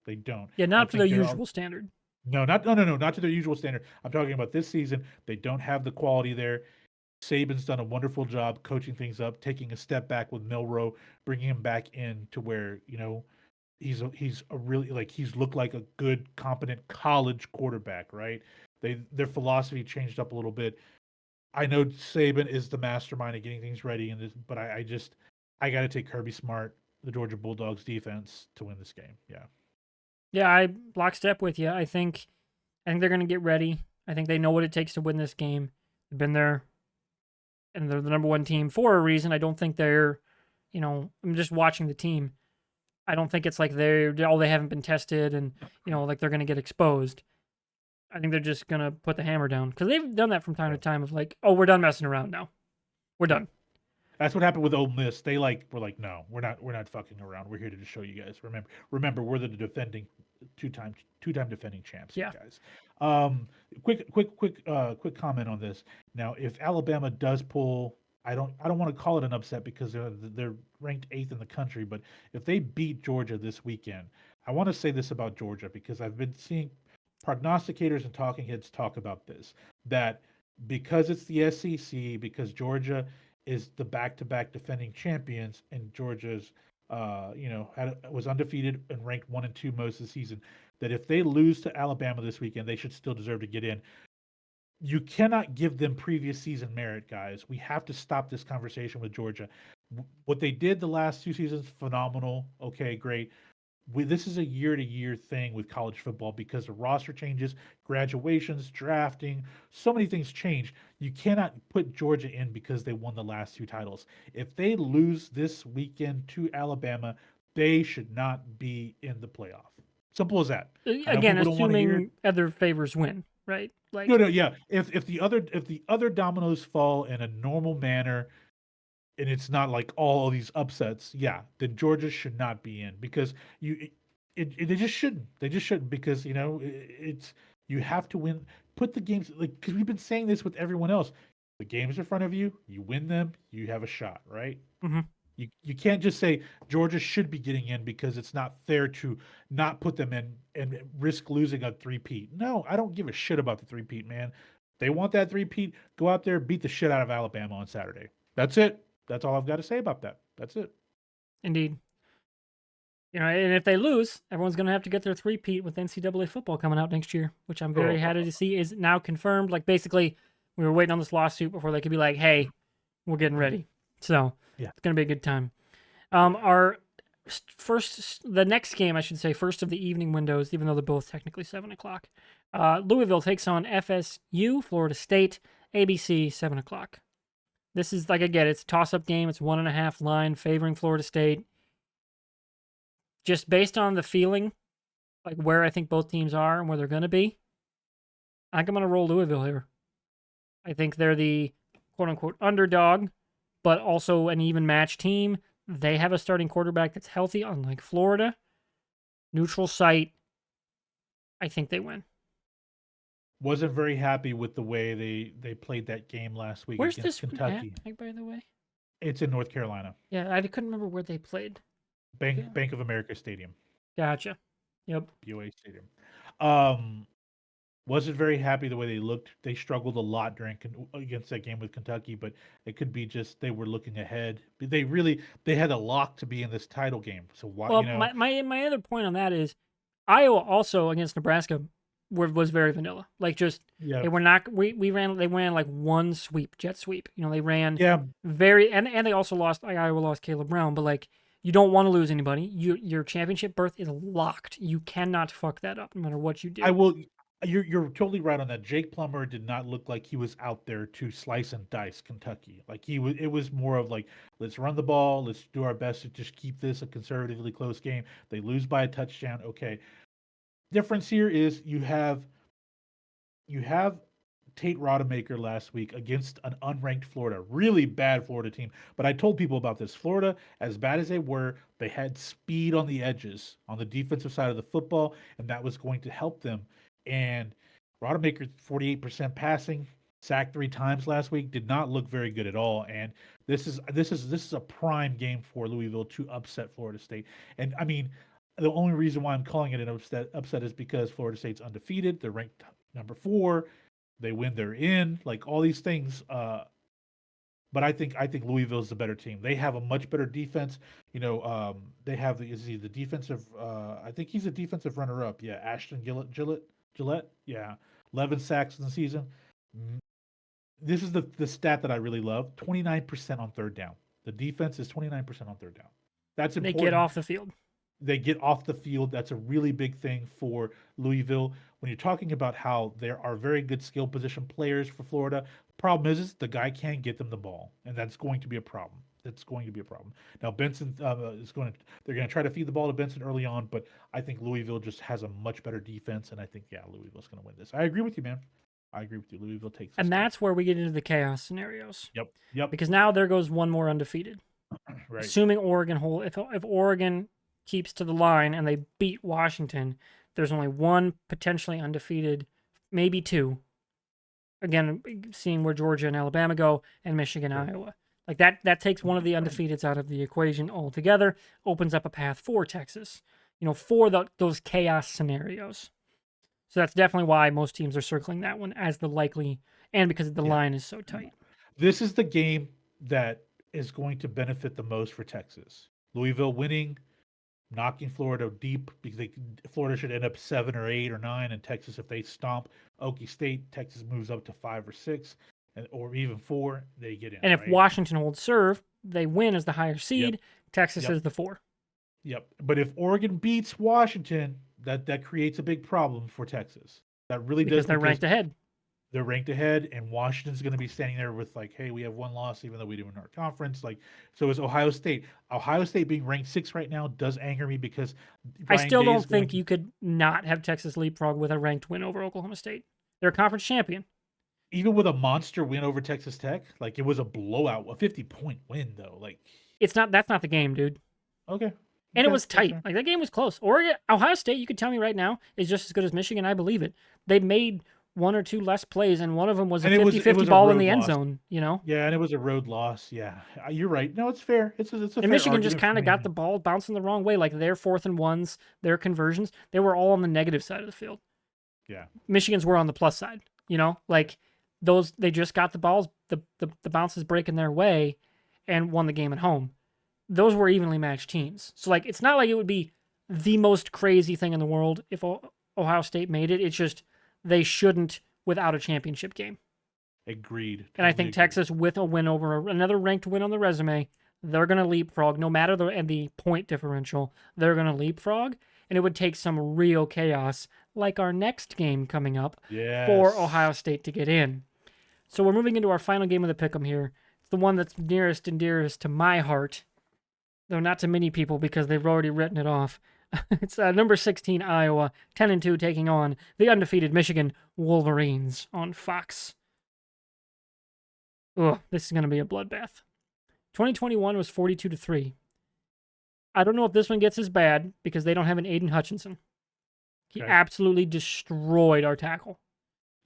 They don't. yeah, I not to their think they're usual standard. not to their usual standard. I'm talking about this season. They don't have the quality there. Saban's done a wonderful job coaching things up, taking a step back with Milroe, bringing him back in to where he's a really like he's looked like a good, competent college quarterback, right? Their philosophy changed up a little bit. I know Saban is the mastermind of getting things ready, but I got to take Kirby Smart, the Georgia Bulldogs defense, to win this game. Yeah, Yeah, I lockstep with you. I think they're gonna get ready. I think they know what it takes to win this game. They've been there, and they're the number one team for a reason. I don't think they're, I'm just watching the team. I don't think it's like they haven't been tested and like they're gonna get exposed. I think they're just gonna put the hammer down because they've done that from time to time. Of like, oh, we're done messing around now. We're done. that's what happened with Ole Miss. They were like, no, we're not fucking around. We're here to just show you guys. Remember, we're the defending two time defending champs, you Yeah. guys. Quick comment on this. Now, if Alabama does pull, I don't want to call it an upset because they're ranked 8th in the country, but if they beat Georgia this weekend, I want to say this about Georgia because I've been seeing prognosticators and talking heads talk about this, that because it's the SEC, because Georgia is the back-to-back defending champions, and Georgia's was undefeated and ranked 1 and 2 most of the season, that if they lose to Alabama this weekend, they should still deserve to get in. You cannot give them previous season merit, guys. We have to stop this conversation with Georgia. What they did the last 2 seasons, phenomenal. Okay, great. This is a year-to-year thing with college football because the roster changes, graduations, drafting, so many things change. You cannot put Georgia in because they won the last 2 titles. If they lose this weekend to Alabama, they should not be in the playoff. Simple as that. I know Again, people don't want to hear it. assuming other favors win, right? No, Like, no, yeah. If the other dominoes fall in a normal manner, and it's not like all of these upsets, yeah, then Georgia should not be in because they just shouldn't. They just shouldn't because it's you have to win. Put the games like because we've been saying this with everyone else. The games in front of you, you win them, you have a shot, right? mhm. You can't just say Georgia should be getting in because it's not fair to not put them in and risk losing a three-peat. No, I don't give a shit about the three-peat, man. They want that three-peat, go out there, beat the shit out of Alabama on Saturday. That's it. That's all I've got to say about that. That's it. Indeed. And if they lose, everyone's going to have to get their three-peat with NCAA football coming out next year, which I'm very happy to see is now confirmed. Like, basically, we were waiting on this lawsuit before they could be like, hey, we're getting ready. So, Yeah. it's going to be a good time. The next game, I should say, first of the evening windows, even though they're both technically 7 o'clock. Louisville takes on FSU, Florida State, ABC, 7 o'clock. This is, like, I get it, it's a toss-up game. It's 1.5 line favoring Florida State. just based on the feeling, like where I think both teams are and where they're going to be, I think I'm going to roll Louisville here. I think they're the quote unquote underdog, but also an even match team. They have a starting quarterback that's healthy, unlike Florida. Neutral site. I think they win. Wasn't very happy with the way they played that game last week Where's against this one at, Kentucky. by the way? It's in North Carolina, Yeah, I couldn't remember where they played. Yeah. Bank of America Stadium, Gotcha. Yep. BOA Stadium. Um, wasn't very happy the way they looked. They struggled a lot against that game with Kentucky, but it could be just they were looking ahead. They had a lock to be in this title game. So why Well, my other point on that is Iowa also against Nebraska was very vanilla. Like just yeah they were not they ran like one sweep, jet sweep. They ran yeah very and they also lost Iowa lost Caleb Brown, but like you don't want to lose anybody. Your championship berth is locked. You cannot fuck that up no matter what you do. I will. You're totally right on that. Jake Plummer did not look like he was out there to slice and dice Kentucky. Like he was, it was more of like, let's run the ball, let's do our best to just keep this a conservatively close game. They lose by a touchdown. Okay. Difference here is you have Tate Rodemaker last week against an unranked Florida, really bad Florida team. But I told people about this. Florida, as bad as they were, they had speed on the edges on the defensive side of the football, and that was going to help them. And Rodemaker, 48% passing, sacked 3 times last week, did not look very good at all. And this is a prime game for Louisville to upset Florida State. And I mean, the only reason why I'm calling it an upset is because Florida State's undefeated. They're ranked number 4. They win, they're in, like all these things. But I think Louisville's the better team. They have a much better defense. They have the defensive. I think he's a defensive runner-up. Yeah, Ashton Gillette. Yeah, 11 sacks in the season. This is the stat that I really love. 29% on third down. The defense is 29% on third down. That's important. They get off the field. They get off the field. That's a really big thing for Louisville. When you're talking about how there are very good skill position players for Florida, problem is the guy can't get them the ball, and that's going to be a problem. That's going to be a problem. Now Benson they're going to try to feed the ball to Benson early on, but I think Louisville just has a much better defense, and I think Louisville's going to win this. I agree with you, man. I agree with you. Louisville takes this And game. that's where we get into the chaos scenarios. Yep. Because now there goes one more undefeated. Right. Assuming Oregon if Oregon keeps to the line and they beat Washington, there's only one potentially undefeated, maybe 2. Again, seeing where Georgia and Alabama go, and Michigan, Iowa. Like that takes one of the undefeateds out of the equation altogether, opens up a path for Texas, for those chaos scenarios. So that's definitely why most teams are circling that one as the likely, and because the line is so tight. This is the game that is going to benefit the most for Texas. Louisville winning, knocking Florida deep, because Florida should end up 7 or 8 or 9, and Texas, if they stomp Okie State, Texas moves up to 5 or 6, or even 4, they get in. And if Washington holds serve, they win as the higher seed. Texas is the 4. Yep. But if Oregon beats Washington, that creates a big problem for Texas. That really does, because they're ranked ahead. They're ranked ahead, and Washington's going to be standing there with like, hey, we have 1 loss, even though we didn't win our conference. Like, so is Ohio State. Ohio State being ranked 6 right now does anger me because I still don't think you could not have Texas leapfrog with a ranked win over Oklahoma State. They're a conference champion. Even with a monster win over Texas Tech, like it was a blowout, a 50-point win though. Like that's not the game, dude. Okay. And it was tight. Like that game was close. Ohio State, you could tell me right now, is just as good as Michigan. I believe it. They made 1 or 2 less plays, and one of them was a 50-50 ball in the end zone, Yeah, and it was a road loss. Yeah, you're right. No, it's fair. It's a and Michigan just kind of got the ball bouncing the wrong way. Like their 4th and 1s, their conversions, they were all on the negative side of the field. Yeah. Michigan's were on the plus side. Like those, they just got the balls, the bounces breaking their way, and won the game at home. Those were evenly matched teams. So like it's not like it would be the most crazy thing in the world if Ohio State made it. It's just they shouldn't without a championship game. Agreed. Totally and I think Texas, with a win over another ranked win on the resume, they're going to leapfrog. No matter the point differential, they're going to leapfrog. And it would take some real chaos, like our next game coming up, for Ohio State to get in. So we're moving into our final game of the pick'em here. It's the one that's nearest and dearest to my heart. Though not to many people because they've already written it off. It's number 16 Iowa, 10-2, taking on the undefeated Michigan Wolverines on Fox. Ugh, this is going to be a bloodbath. 2021 was 42-3. I don't know if this one gets as bad because they don't have an Aiden Hutchinson. He absolutely destroyed our tackle.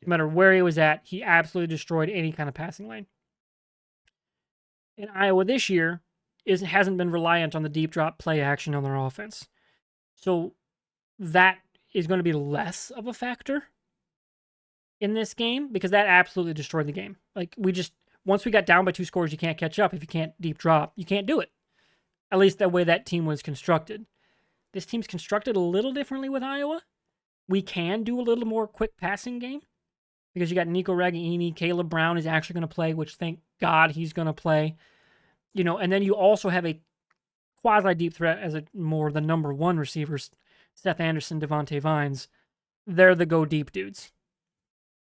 No matter where he was at, he absolutely destroyed any kind of passing lane. And Iowa this year hasn't been reliant on the deep drop play action on their offense. So that is going to be less of a factor in this game because that absolutely destroyed the game. Like, once we got down by 2 scores, you can't catch up. If you can't deep drop, you can't do it. At least the way that team was constructed. This team's constructed a little differently with Iowa. We can do a little more quick passing game because you got Nico Ragaini, Caleb Brown is actually going to play, which thank God he's going to play. And then you also have a quasi-deep threat as the number 1 receivers, Seth Anderson, Devontae Vines. They're the go-deep dudes.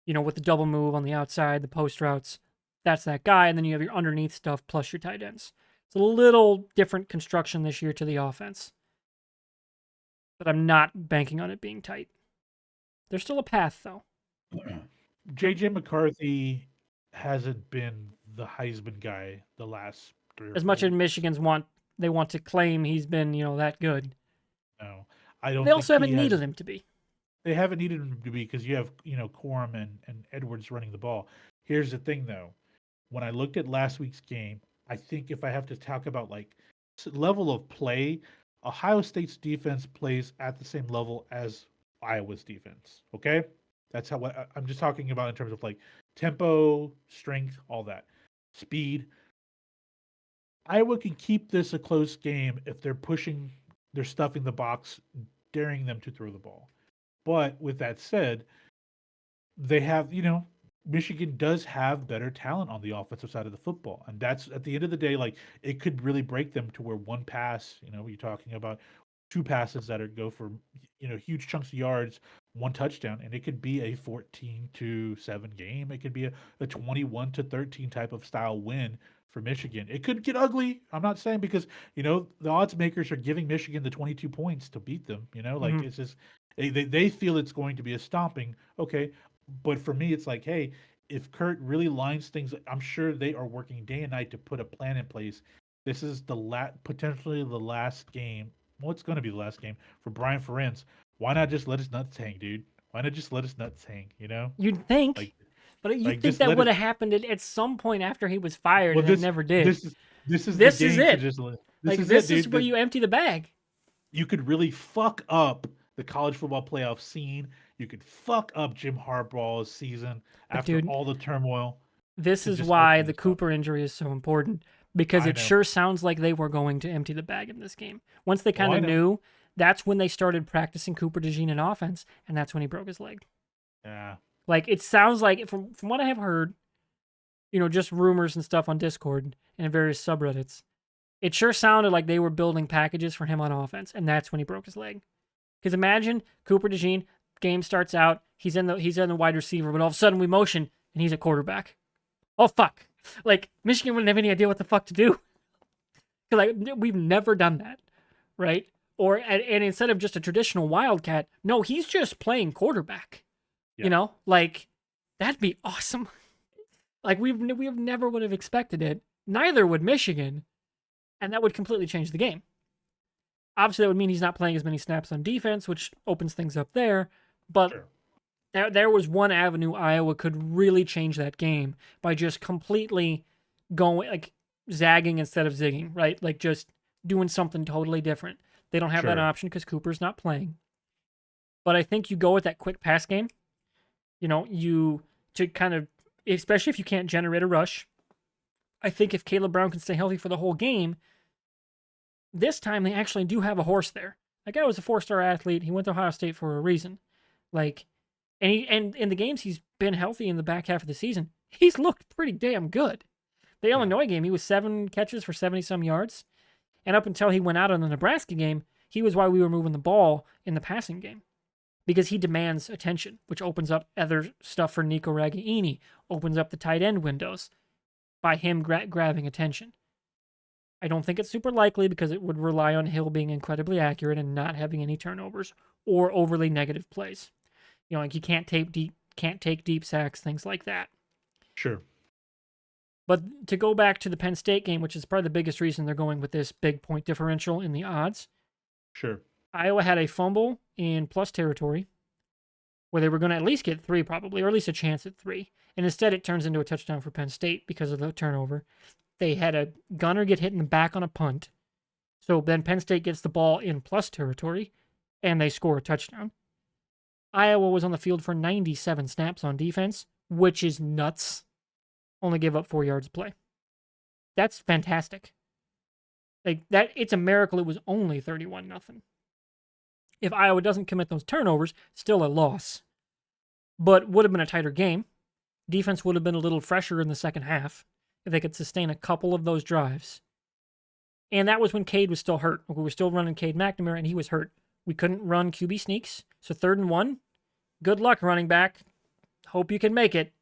With the double move on the outside, the post routes. That's that guy, and then you have your underneath stuff plus your tight ends. It's a little different construction this year to the offense. But I'm not banking on it being tight. There's still a path, though. J.J. McCarthy hasn't been the Heisman guy the last 3 or 4 As much as years. Michigan's want to claim he's been, that good. No, I don't. They also haven't needed him to be. They haven't needed him to be because you have, Corum and Edwards running the ball. Here's the thing, though. When I looked at last week's game, I think if I have to talk about level of play, Ohio State's defense plays at the same level as Iowa's defense. Okay, that's how I'm just talking about in terms of tempo, strength, all that, speed. Iowa can keep this a close game if they're stuffing the box, daring them to throw the ball. But with that said, they have, Michigan does have better talent on the offensive side of the football. And that's, at the end of the day, it could really break them to where one pass, you're talking about 2 passes that go for, huge chunks of yards, 1 touchdown, and it could be a 14-7 game. It could be a 21-13 type of style win for Michigan. It could get ugly. I'm not saying because, the odds makers are giving Michigan the 22 points to beat them, it's just, they feel it's going to be a stomping. Okay. But for me, it's hey, if Kurt really lines things, I'm sure they are working day and night to put a plan in place. This is potentially the last game. Well, it's going to be the last game for Brian Ferentz. Why not just let his nuts hang, dude? Why not just let his nuts hang, You'd think. But you'd think that would have happened at some point after he was fired, and it never did. This is it. This is where you empty the bag. You could really fuck up the college football playoff scene. You could fuck up Jim Harbaugh's season after all the turmoil. This is why the Cooper injury is so important, because it sure sounds like they were going to empty the bag in this game. Once they kind of knew, that's when they started practicing Cooper DeJean in offense, and that's when he broke his leg. Yeah. It sounds like, from what I have heard, just rumors and stuff on Discord and various subreddits, it sure sounded like they were building packages for him on offense, and that's when he broke his leg. Because imagine Cooper DeJean, game starts out, he's in the wide receiver, but all of a sudden we motion and he's a quarterback. Oh fuck! Michigan wouldn't have any idea what the fuck to do. Because we've never done that, right? And instead of just a traditional wildcat, no, he's just playing quarterback. Yeah. That'd be awesome. We never would have expected it. Neither would Michigan, and that would completely change the game. Obviously, that would mean he's not playing as many snaps on defense, which opens things up there. But there was one avenue Iowa could really change that game by just completely going, zagging instead of zigging, right? Just doing something totally different. They don't have that option because Cooper's not playing. But I think you go with that quick pass game. To kind of, especially if you can't generate a rush. I think if Caleb Brown can stay healthy for the whole game, this time they actually do have a horse there. That guy was a 4-star athlete. He went to Ohio State for a reason. And in the games he's been healthy in the back half of the season, he's looked pretty damn good. The Illinois game, he was 7 catches for 70-some yards. And up until he went out on the Nebraska game, he was why we were moving the ball in the passing game. Because he demands attention, which opens up other stuff for Nico Ragaini, opens up the tight end windows by him grabbing attention. I don't think it's super likely because it would rely on Hill being incredibly accurate and not having any turnovers or overly negative plays. Like you can't take deep sacks, things like that. Sure. But to go back to the Penn State game, which is probably the biggest reason they're going with this big point differential in the odds, Sure. Iowa had a fumble in plus territory where they were going to at least get 3 probably, or at least a chance at 3. And instead it turns into a touchdown for Penn State because of the turnover. They had a gunner get hit in the back on a punt. So then Penn State gets the ball in plus territory and they score a touchdown. Iowa was on the field for 97 snaps on defense, which is nuts. Only gave up 4 yards of play. That's fantastic. Like that, it's a miracle it was only 31-0. If Iowa doesn't commit those turnovers, still a loss. But would have been a tighter game. Defense would have been a little fresher in the second half if they could sustain a couple of those drives. And that was when Cade was still hurt. We were still running Cade McNamara, and he was hurt. We couldn't run QB sneaks. So 3rd and 1, good luck, running back. Hope you can make it.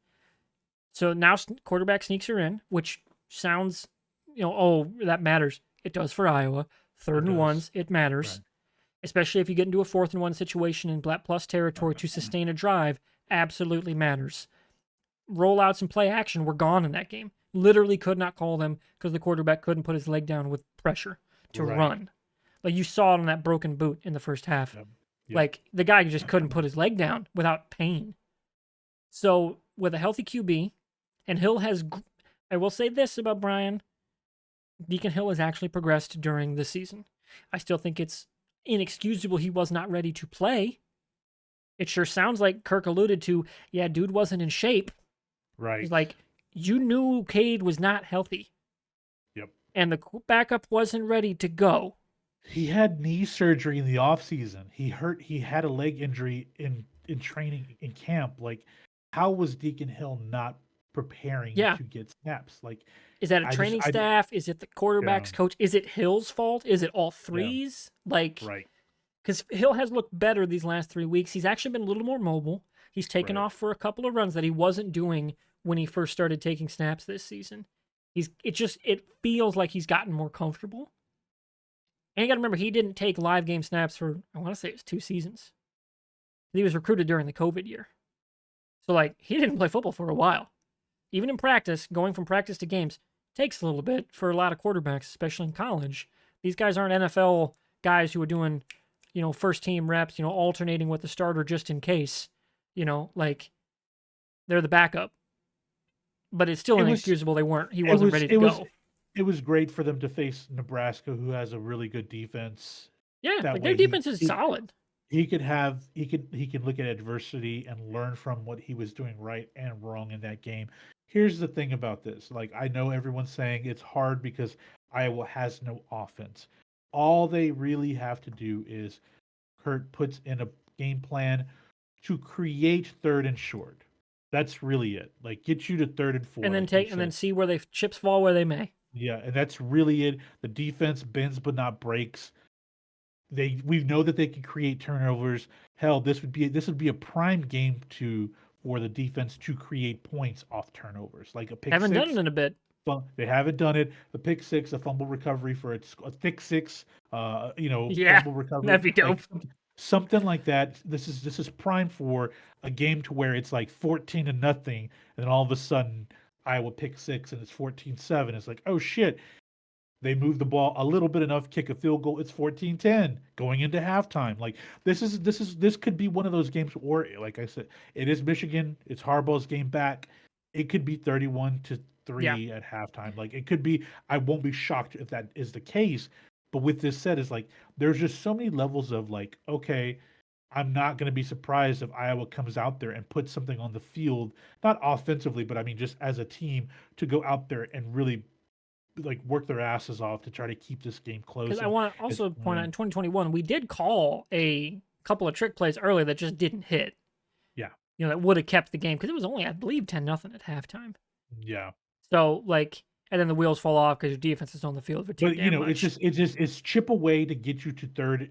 So now quarterback sneaks are in, which sounds, oh, that matters. It does for Iowa. 3rd and 1s, it matters. Right. Especially if you get into a 4th and 1 situation in black plus territory to sustain a drive, absolutely matters. Rollouts and play action were gone in that game. Literally could not call them because the quarterback couldn't put his leg down with pressure to run. Like you saw it on that broken boot in the first half. Yep. Like the guy just couldn't put his leg down without pain. So with a healthy QB, and Hill has, I will say this about Brian, Deacon Hill has actually progressed during the season. I still think it's inexcusable he was not ready to play. It sure sounds like Kirk alluded to, yeah, dude wasn't in shape. Right. He's like, you knew Cade was not healthy. Yep. And the backup wasn't ready to go. He had knee surgery in the offseason. He had a leg injury in training in camp. Like, how was Deacon Hill not preparing to get snaps? Like, is that a training staff? Is it the quarterback's coach? Is it Hill's fault? Is it all threes? Like, right. Because Hill has looked better these last 3 weeks. He's actually been a little more mobile. He's taken off for a couple of runs that he wasn't doing when he first started taking snaps this season. It feels like he's gotten more comfortable. And you got to remember, he didn't take live game snaps for, I want to say it was 2 seasons. He was recruited during the COVID year. So, like, he didn't play football for a while. Even in practice, going from practice to games takes a little bit for a lot of quarterbacks, especially in college. These guys aren't NFL guys who are doing, first team reps, alternating with the starter just in case. Like, they're the backup. But it's still inexcusable he wasn't ready to go. It was great for them to face Nebraska, who has a really good defense. Yeah, like their defense is solid. He could look at adversity and learn from what he was doing right and wrong in that game. Here's the thing about this. Like, I know everyone's saying it's hard because Iowa has no offense. All they really have to do is Kurt puts in a game plan to create 3rd and short. That's really it. Like, get you to 3rd and 4. And then see where chips fall where they may. Yeah, and that's really it. The defense bends but not breaks. We know that they can create turnovers. Hell, this would be a prime game for the defense to create points off turnovers, like a pick. Haven't done it in a bit. They haven't done it. The pick six, a fumble recovery for a thick six. Fumble recovery. That'd be dope. Like, something like that. This is prime for a game to where it's like 14-0, and then all of a sudden Iowa pick 6 and it's 14-7. It's like, oh shit. They move the ball a little bit enough, kick a field goal. It's 14-10 going into halftime. Like, this could be one of those games, or like I said, it is Michigan. It's Harbaugh's game back. It could be 31-3 at halftime. Like, it could be. I won't be shocked if that is the case. But with this said, it's like there's just so many levels of like, okay, I'm not going to be surprised if Iowa comes out there and puts something on the field, not offensively, but I mean just as a team to go out there and really like work their asses off to try to keep this game close. Because I want to also point out in 2021, we did call a couple of trick plays early that just didn't hit. Yeah. That would have kept the game because it was only, I believe, 10-0 at halftime. Yeah. So, like, and then the wheels fall off because your defense is on the field for too damn much. It's chip away to get you to 3rd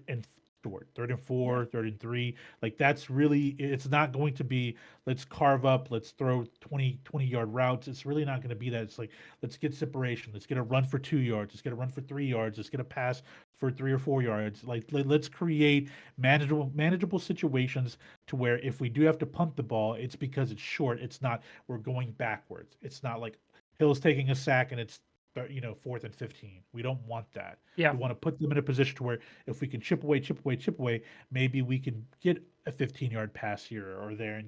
short. Third and Yeah. 4, 3rd and 3. Like that's really it's not going to be let's carve up, let's throw 20-yard routes. It's really not going to be that. It's like let's get separation. Let's get a run for 2 yards. Let's get a run for 3 yards. Let's get a pass for 3 or 4 yards. Like let's create manageable situations to where if we do have to punt the ball, it's because it's short. It's not we're going backwards. It's not like Hill's taking a sack and it's 4th and 15. We don't want that. Yeah. We want to put them in a position to where if we can chip away, maybe we can get a 15-yard pass here or there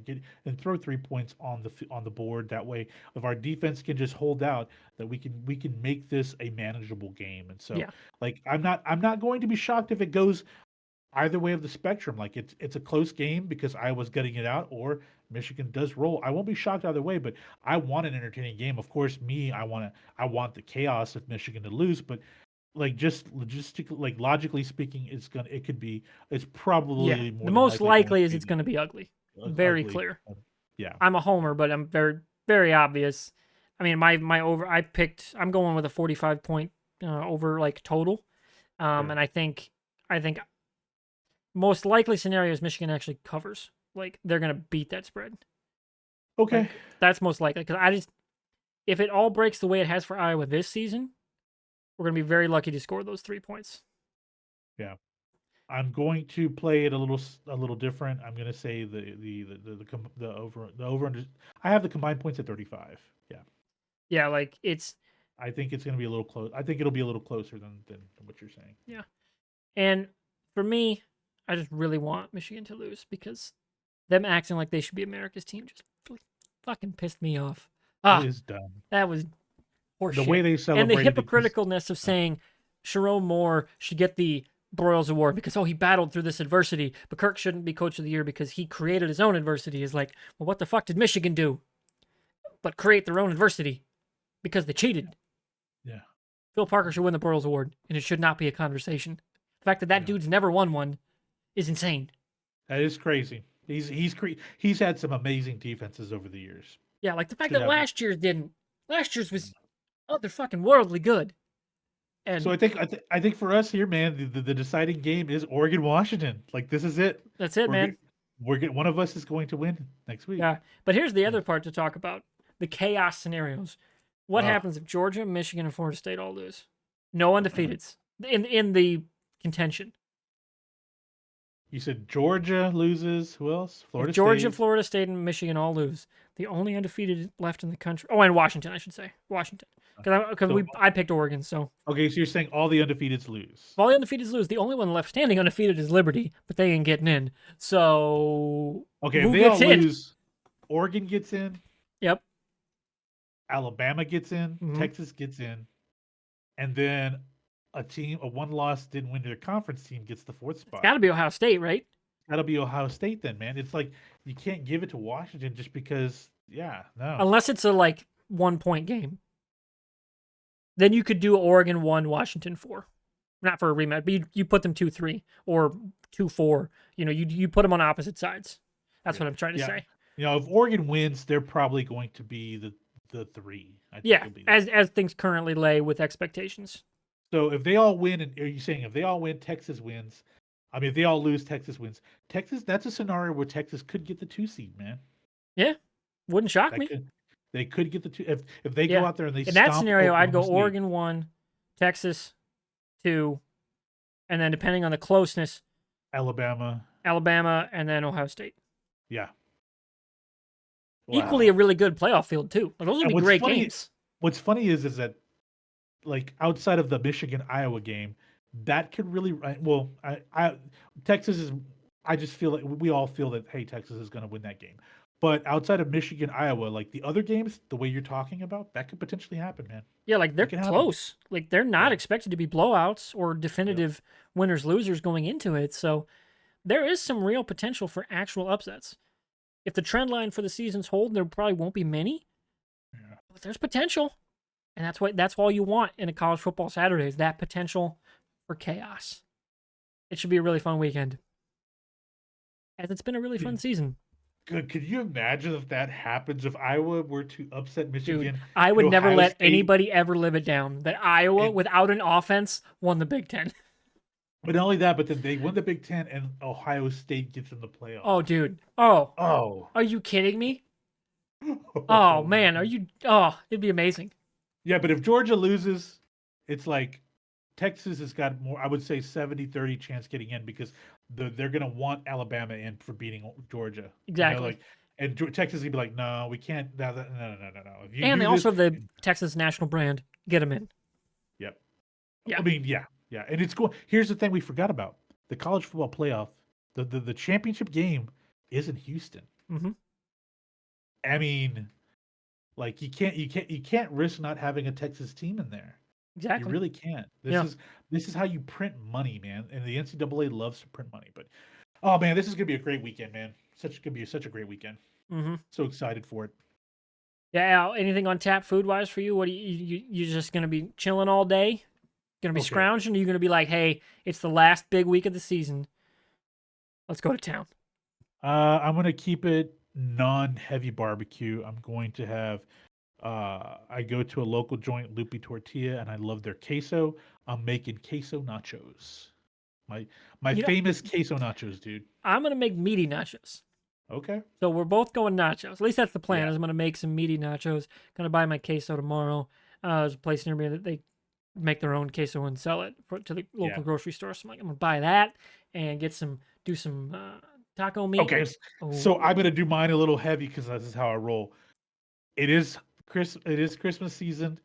and throw 3 points on the board. That way, if our defense can just hold out, that we can make this a manageable game. And so, Yeah. like, I'm not going to be shocked if it goes either way of the spectrum. Like it's a close game because Iowa's getting it out, or Michigan does roll. I won't be shocked either way, but I want an entertaining game. Of course, I want the chaos of Michigan to lose, but like just logistically, like logically speaking, it's Yeah. probably The more than most likely going likely to is be it's going to be ugly. Very ugly. clear. Yeah. I'm a homer, but I'm very, very obvious. I mean, my over. I'm going with a 45 point over like total. Sure. And I think most likely scenario is Michigan actually covers. Like they're gonna beat that spread. Okay. Like that's most likely because if it all breaks the way it has for Iowa this season, we're gonna be very lucky to score those 3 points. Yeah. I'm going to play it a little different. I'm going to say the over under. I have the combined points at 35. Yeah. Yeah, like it's I think it's going to be a little close. I think it'll be a little closer than what you're saying. yeah. And for me, I just really want Michigan to lose because them acting like they should be America's team just fucking pissed me off. It Ah, is dumb. that was The way horseshit. they And the celebrated hypocriticalness of saying Sharon Moore should get the Broyles Award because he battled through this adversity, but Kirk shouldn't be Coach of the Year because he created his own adversity. Is like, well, what the fuck did Michigan do? But create their own adversity because they cheated. Yeah. Phil Parker should win the Broyles Award, and it should not be a conversation. The fact that Yeah. dude's never won one is insane. That is crazy. He's had some amazing defenses over the years. Yeah, like the fact Should that have. last year's didn't. Last year's was they're fucking worldly good. So And I think for us here, man, the deciding game is Oregon Washington. Like this is it. that's it, We're man. one of us is going to win next week. Yeah. But here's the Yeah. other part to talk about the chaos scenarios. What Ah, happens if Georgia, Michigan, and Florida State all lose? No undefeateds in the contention. you said Georgia loses. Who else? If Florida Georgia, State. Florida State, and Michigan all lose, the only undefeated left in the country. Oh, and Washington, I should say. Washington. Because So I picked Oregon, so okay, so you're saying all the undefeateds lose. if all the undefeateds lose, the only one left standing undefeated is Liberty, but they ain't getting in. So Okay, if who they all gets in? lose, Oregon gets in, Yep. Alabama gets in, Mhm. Texas gets in, and then a one-loss didn't win their conference team gets the fourth spot. Got to be Ohio State, right? That'll be Ohio State then, man. It's like you can't give it to Washington just because. Yeah, no. Unless it's a 1 point game. Then you could do Oregon 1, Washington 4. Not for a rematch, but you put them 2-3 or 2-4. You put them on opposite sides. That's what I'm trying to Yeah. say. If Oregon wins, they're probably going to be the 3. I think Yeah, it'll be as things currently lay with expectations. So if they all win, and are you saying if they all win, Texas wins? I mean, if they all lose, Texas wins. Texas, that's a scenario where Texas could get the 2 seed, man. Yeah, wouldn't shock That me. they could get the 2 if they Yeah. go out there and they In that stomp scenario, I'd go Oklahoma State. Oregon 1, Texas 2, and then depending on the closeness, Alabama. Alabama, and then Ohio State. Yeah. Equally a really good playoff field too. Those would And be what's great funny- games. What's funny is that like outside of the Michigan Iowa game, that could really well. Texas is. I just feel like we all feel that hey, Texas is going to win that game. But outside of Michigan Iowa, like the other games, the way you're talking about, that could potentially happen, man. Yeah, they're can happen. close. They're not Yeah. expected to be blowouts or definitive winners losers going into it. So there is some real potential for actual upsets. If the trend line for the seasons hold, there probably won't be many. Yeah. But there's potential. And that's all you want in a college football Saturday is that potential for chaos. It should be a really fun weekend. As it's been a really fun season. Good. Could you imagine if that happens? If Iowa were to upset Michigan, Dude, I would and never Ohio let State- anybody ever live it down that Iowa, And- without an offense, won the Big Ten. But not only that, but then they win the Big Ten, and Ohio State gets in the playoff. Oh, dude. Oh, Oh, are you kidding me? Oh oh man, are man. you? Oh, it'd be amazing. Yeah, but if Georgia loses, it's like Texas has got more, I would say 70-30 chance getting in because they're going to want Alabama in for beating Georgia. Exactly. Like, and Texas is going to be like, no, we can't. No, no, no, no, no, no. If you And they do this, also have the Texas national brand. Get them in. yep. I Yeah. mean, yeah, yeah. And it's cool. Here's the thing we forgot about the college football playoff, the championship game is in Houston. Mm-hmm. I mean, like you can't risk not having a Texas team in there. You Exactly. really can't. Yeah. This is how you print money, man. And the NCAA loves to print money. But oh man, this is gonna be a great weekend, man. Such gonna be such a great weekend. Mm-hmm. So excited for it. Yeah. Al, anything on tap food wise for you? What are you just gonna be chilling all day? Gonna be Okay. scrounging? Or you gonna be like, hey, it's the last big week of the season. Let's go to town. I'm gonna keep it non-heavy barbecue. I'm going to have I go to a local joint, Loopy Tortilla, and I love their queso. I'm making queso nachos. My my You know, famous queso nachos, dude. I'm gonna make meaty nachos. Okay. So we're both going nachos. At least that's the plan. Yeah. Is I'm gonna make some meaty nachos. Gonna buy my queso tomorrow. There's a place near me that they make their own queso and sell it to the Yeah. local grocery store. So I'm like, I'm gonna buy that and do some taco meat. Okay. So Oh, I'm gonna do mine a little heavy because this is how I roll. It is It is Christmas season.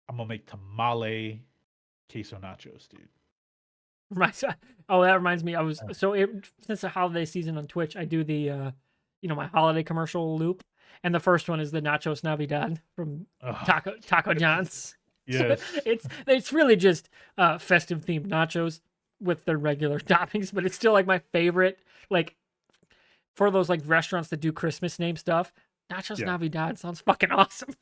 I'm gonna make tamale queso nachos, dude. reminds, oh, that reminds me. Uh, Since the holiday season on Twitch, I do the my holiday commercial loop, and the first one is the Nachos Navidad from ugh, Taco John's. So yes. it's really just festive themed nachos with their regular toppings, but it's still like my favorite. Like for those like restaurants that do Christmas name stuff, Nachos Yeah. Navidad sounds fucking awesome.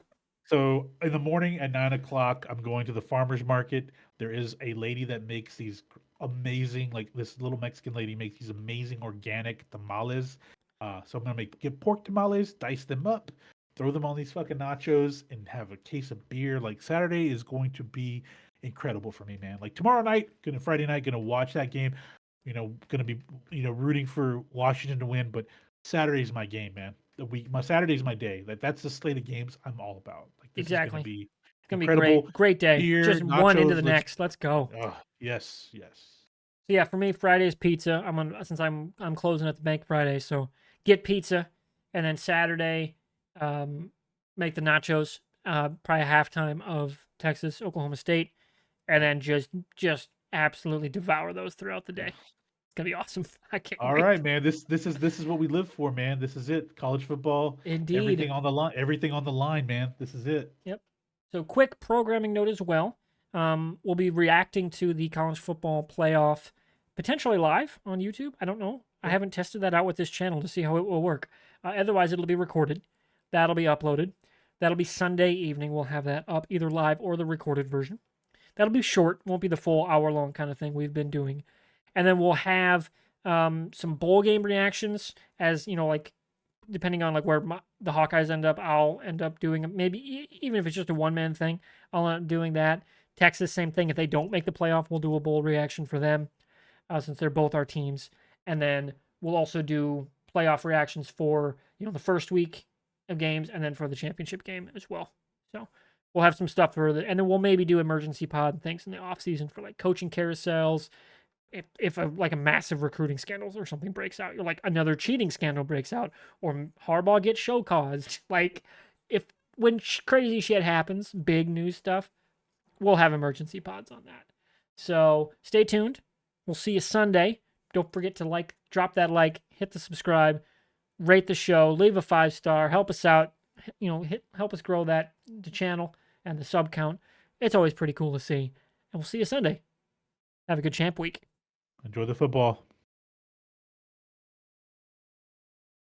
So in the morning at 9 o'clock, I'm going to the farmer's market. There is a lady that makes these amazing, like this little Mexican lady makes these amazing organic tamales. So I'm gonna get pork tamales, dice them up, throw them on these fucking nachos, and have a case of beer. Like Saturday is going to be incredible for me, man. Like tomorrow night, Friday night, gonna watch that game. Gonna be rooting for Washington to win, but Saturday's my game, man. My Saturday's my day. That's the slate of games I'm all about. Like this is gonna Exactly. be It's gonna be incredible. great. Great day. Beer, Just one into nachos, the let's next. Let's go. yes, yes. So yeah, for me, Friday is pizza. Since I'm closing at the bank Friday, so get pizza, and then Saturday, make the nachos. Probably halftime of Texas Oklahoma State, and then just absolutely devour those throughout the day. It's gonna be awesome. I can't All wait. right, man. This is what we live for, man. This is it. College football, Indeed. everything on the line, everything on the line, man. This is it. Yep. So quick programming note as well. We'll be reacting to the college football playoff potentially live on YouTube. I don't know. I Okay. haven't tested that out with this channel to see how it will work. Otherwise, it'll be recorded. That'll be uploaded. That'll be Sunday evening. We'll have that up either live or the recorded version. That'll be short. Won't be the full hour long kind of thing we've been doing. And then we'll have some bowl game reactions as like depending on like where the Hawkeyes end up, I'll end up doing maybe even if it's just a one man thing, I'll end up doing that. Texas, same thing. If they don't make the playoff, we'll do a bowl reaction for them since they're both our teams, and then we'll also do playoff reactions for the first week of games, and then for the championship game as well. So we'll have some stuff for and then we'll maybe do emergency pod things in the off season for like coaching carousels, if a massive recruiting scandal or something breaks out, you're like another cheating scandal breaks out, or Harbaugh gets show caused. Like if when crazy shit happens, big news stuff, we'll have emergency pods on that. So stay tuned. We'll see you Sunday. Don't forget to drop that like, hit the subscribe, rate the show, leave a 5-star, help us out. Help us grow the channel and the sub count. It's always pretty cool to see. And we'll see you Sunday. Have a good champ week. Enjoy the football.